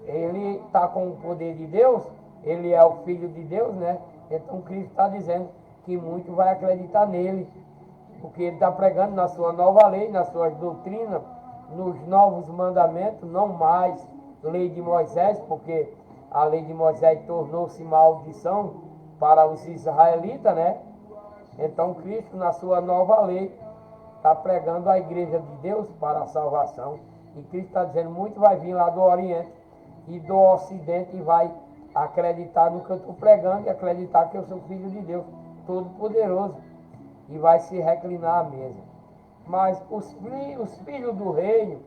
ele está com o poder de Deus, ele é o Filho de Deus, né? Então Cristo está dizendo que muito vai acreditar nele, porque ele está pregando na sua nova lei, nas suas doutrinas, nos novos mandamentos, não mais lei de Moisés, porque a lei de Moisés tornou-se maldição para os israelitas, né? Então Cristo, na sua nova lei, está pregando a igreja de Deus para a salvação. E Cristo está dizendo, muito vai vir lá do Oriente e do Ocidente e vai acreditar no que eu estou pregando e acreditar que eu sou filho de Deus, Todo-Poderoso, e vai se reclinar à mesa. Mas os filhos do reino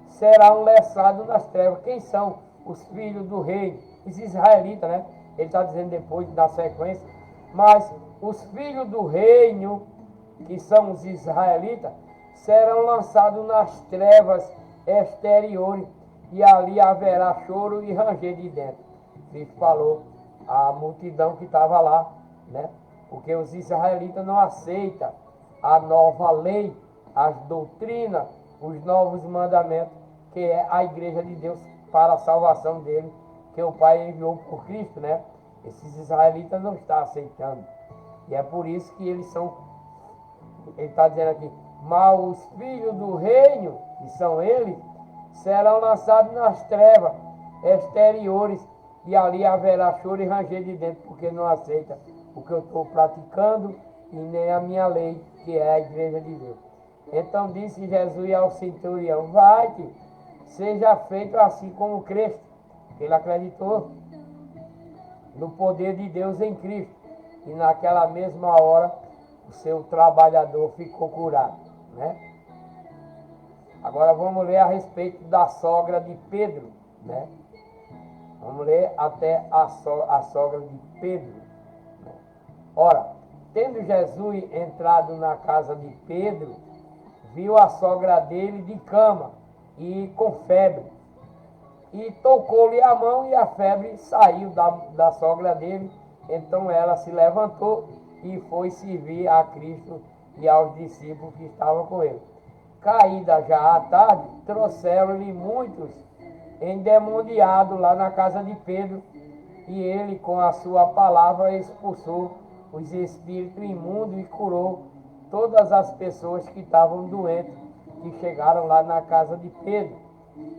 serão lançados nas trevas. Quem são os filhos do reino? Os israelitas, né? Ele está dizendo depois, da sequência. Mas os filhos do reino, que são os israelitas, serão lançados nas trevas exteriores, e ali haverá choro e ranger de dentro. Cristo falou à multidão que estava lá, né? Porque os israelitas não aceitam a nova lei, as doutrinas, os novos mandamentos, que é a igreja de Deus para a salvação dele, que o Pai enviou por Cristo, né? Esses israelitas não estão aceitando. E é por isso que eles são, ele está dizendo aqui, mas os filhos do reino, que são eles, serão lançados nas trevas exteriores, e ali haverá choro e ranger de dentro, porque não aceita o que eu estou praticando e nem a minha lei, que é a igreja de Deus. Então disse Jesus ao centurião: vai-te, seja feito assim como Cristo. Ele acreditou no poder de Deus em Cristo, e naquela mesma hora o seu trabalhador ficou curado, né? Agora vamos ler a respeito da sogra de Pedro, né? Vamos ler até a sogra de Pedro, né? Ora, tendo Jesus entrado na casa de Pedro, viu a sogra dele de cama e com febre, e tocou-lhe a mão, e a febre saiu da sogra dele. Então ela se levantou e foi servir a Cristo e aos discípulos que estavam com ele. Caída já à tarde, trouxeram-lhe muitos endemoniados lá na casa de Pedro, e ele com a sua palavra expulsou os espíritos imundos e curou todas as pessoas que estavam doentes, que chegaram lá na casa de Pedro,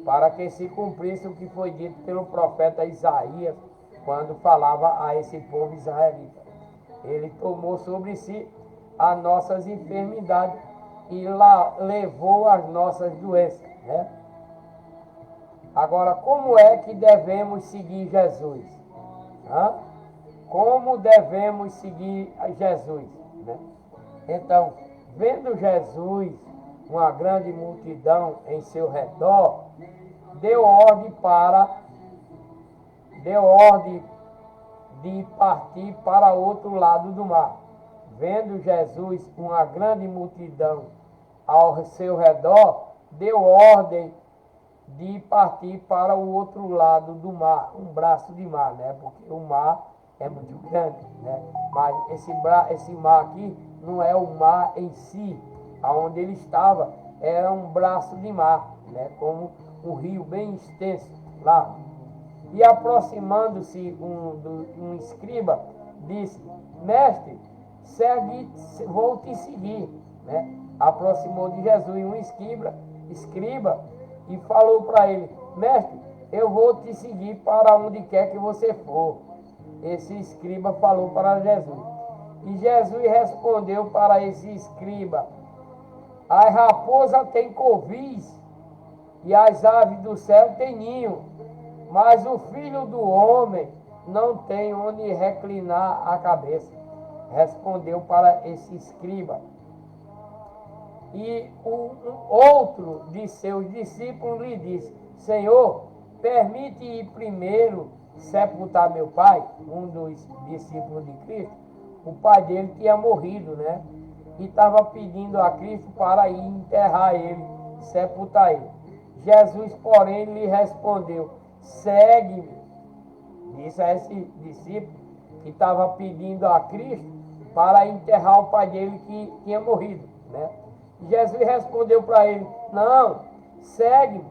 para que se cumprisse o que foi dito pelo profeta Isaías, quando falava a esse povo israelita. Ele tomou sobre si as nossas enfermidades e levou as nossas doenças, né? Agora, como é que devemos seguir Jesus? Como devemos seguir Jesus, né? Então, vendo Jesus, uma grande multidão em seu redor, deu ordem de partir para outro lado do mar. Vendo Jesus uma grande multidão ao seu redor, deu ordem de partir para o outro lado do mar, um braço de mar, né? Porque o mar é muito grande, né? Mas esse mar aqui não é o mar em si, aonde ele estava, era um braço de mar, né? Como um rio bem extenso lá. E aproximando-se um escriba, disse: mestre, vou te seguir, né? Aproximou de Jesus um escriba e falou para ele: mestre, eu vou te seguir para onde quer que você for. esse escriba falou para Jesus. E Jesus respondeu para esse escriba: as raposas têm covis e as aves do céu têm ninho, mas o Filho do Homem não tem onde reclinar a cabeça. Respondeu para esse escriba. E outro de seus discípulos lhe disse: Senhor, permite ir primeiro sepultar meu pai? Um dos discípulos de Cristo, o pai dele tinha morrido, né? E estava pedindo a Cristo para ir enterrar ele, sepultar ele. Jesus, porém, lhe respondeu: segue-me. Disse a esse discípulo que estava pedindo a Cristo para enterrar o pai dele que tinha morrido, né? Jesus respondeu para ele: não, segue-me,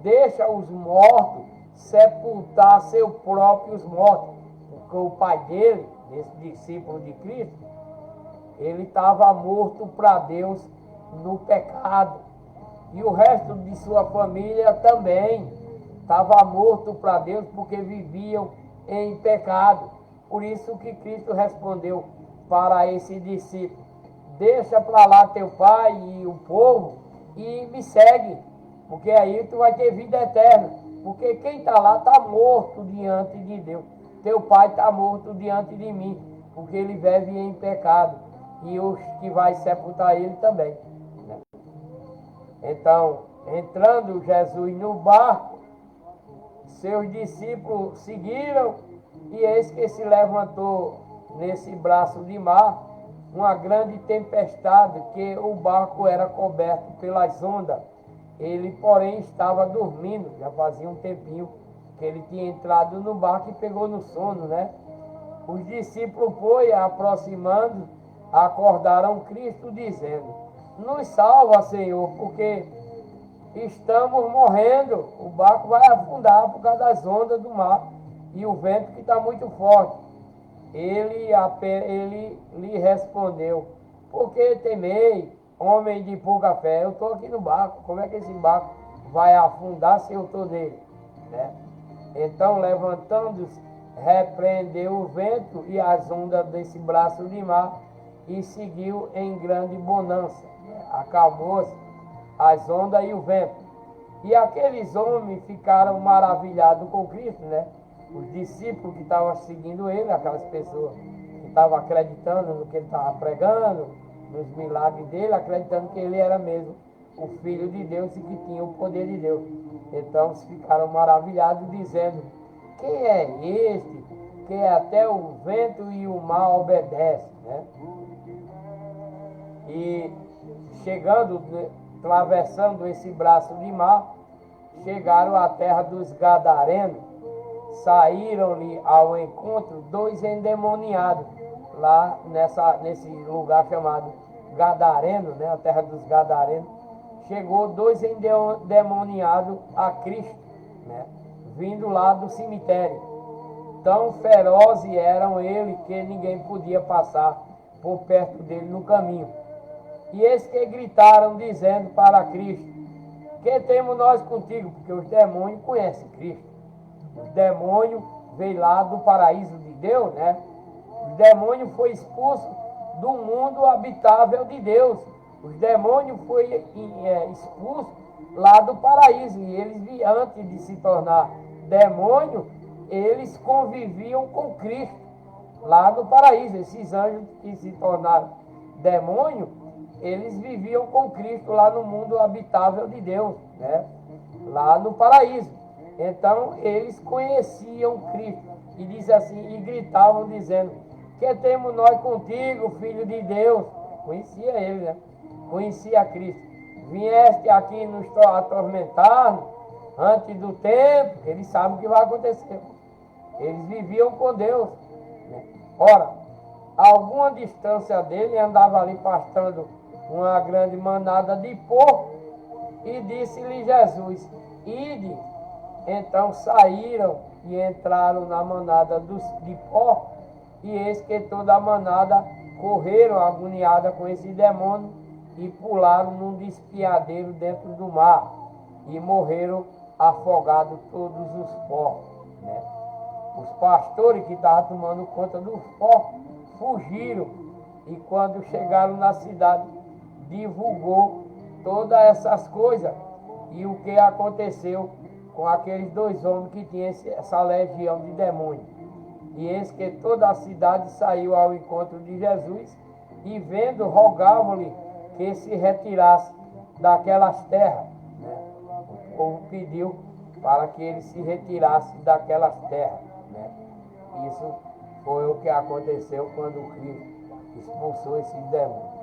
deixa os mortos sepultar seus próprios mortos. Porque o pai dele, esse discípulo de Cristo, ele estava morto para Deus no pecado. E o resto de sua família também estava morto para Deus porque viviam em pecado. Por isso que Cristo respondeu para esse discípulo: deixa para lá teu pai e o povo e me segue, porque aí tu vai ter vida eterna. Porque quem está lá está morto diante de Deus. Teu pai está morto diante de mim, porque ele vive em pecado. E os que vai sepultar ele também, né? Então, entrando Jesus no barco, seus discípulos seguiram, e eis que se levantou nesse braço de mar uma grande tempestade, que o barco era coberto pelas ondas. Ele, porém, estava dormindo. Já fazia um tempinho que ele tinha entrado no barco e pegou no sono, né? Os discípulos foi aproximando, acordaram Cristo, dizendo: nos salva, Senhor, porque estamos morrendo. O barco vai afundar por causa das ondas do mar e o vento que está muito forte. Ele lhe respondeu: por que temei, homem de pouca fé? Eu estou aqui no barco, como é que esse barco vai afundar se eu estou nele, né? Então, levantando-se, repreendeu o vento e as ondas desse braço de mar e seguiu em grande bonança. Acalmou-se as ondas e o vento. E aqueles homens ficaram maravilhados com Cristo, né? Os discípulos que estavam seguindo ele, aquelas pessoas que estavam acreditando no que ele estava pregando, nos milagres dele, acreditando que ele era mesmo o Filho de Deus e que tinha o poder de Deus. Então ficaram maravilhados, dizendo: quem é este que até o vento e o mar obedecem, né? E chegando, atravessando esse braço de mar, chegaram à terra dos Gadarenos. Saíram-lhe ao encontro dois endemoniados, lá nesse lugar chamado Gadareno, né, a terra dos Gadarenos. Chegou dois endemoniados a Cristo, né, vindo lá do cemitério. Tão ferozes eram eles que ninguém podia passar por perto dele no caminho. E eles que gritaram, dizendo para Cristo: que temos nós contigo? Porque os demônios conhecem Cristo. Os demônios veio lá do paraíso de Deus, né? Os demônios foi expulso do mundo habitável de Deus. Os demônios foi expulso lá do paraíso. E eles, antes de se tornar demônio, eles conviviam com Cristo lá no paraíso. Esses anjos que se tornaram demônio, eles viviam com Cristo lá no mundo habitável de Deus, né? Lá no paraíso. Então eles conheciam Cristo e diz assim, e gritavam dizendo: que temos nós contigo, Filho de Deus? Conhecia ele, né? Conhecia Cristo. Vieste aqui nos atormentar antes do tempo. Eles sabem o que vai acontecer. Eles viviam com Deus, né? Ora, a alguma distância dele andava ali pastando uma grande manada de porco, e disse-lhe Jesus: ide. Então saíram e entraram na manada de porco, e eis que toda a manada correram agoniada com esse demônio e pularam num despiadeiro dentro do mar e morreram afogados todos os porcos, né? Os pastores que estavam tomando conta do forte fugiram e quando chegaram na cidade, divulgou todas essas coisas e o que aconteceu com aqueles 2 homens que tinham essa legião de demônios. E eis que toda a cidade saiu ao encontro de Jesus e vendo, rogavam-lhe que se retirasse daquelas terras. Né? O povo pediu para que ele se retirasse daquelas terras. Né? Isso foi o que aconteceu quando Cristo expulsou esses demônios.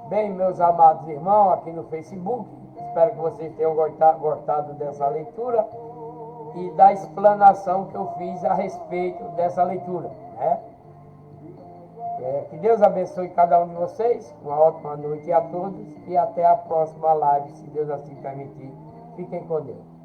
Bem, meus amados irmãos, aqui no Facebook, espero que vocês tenham gostado dessa leitura e da explanação que eu fiz a respeito dessa leitura. Né? Que Deus abençoe cada um de vocês, uma ótima noite a todos e até a próxima live, se Deus assim permitir. Fiquem com Deus.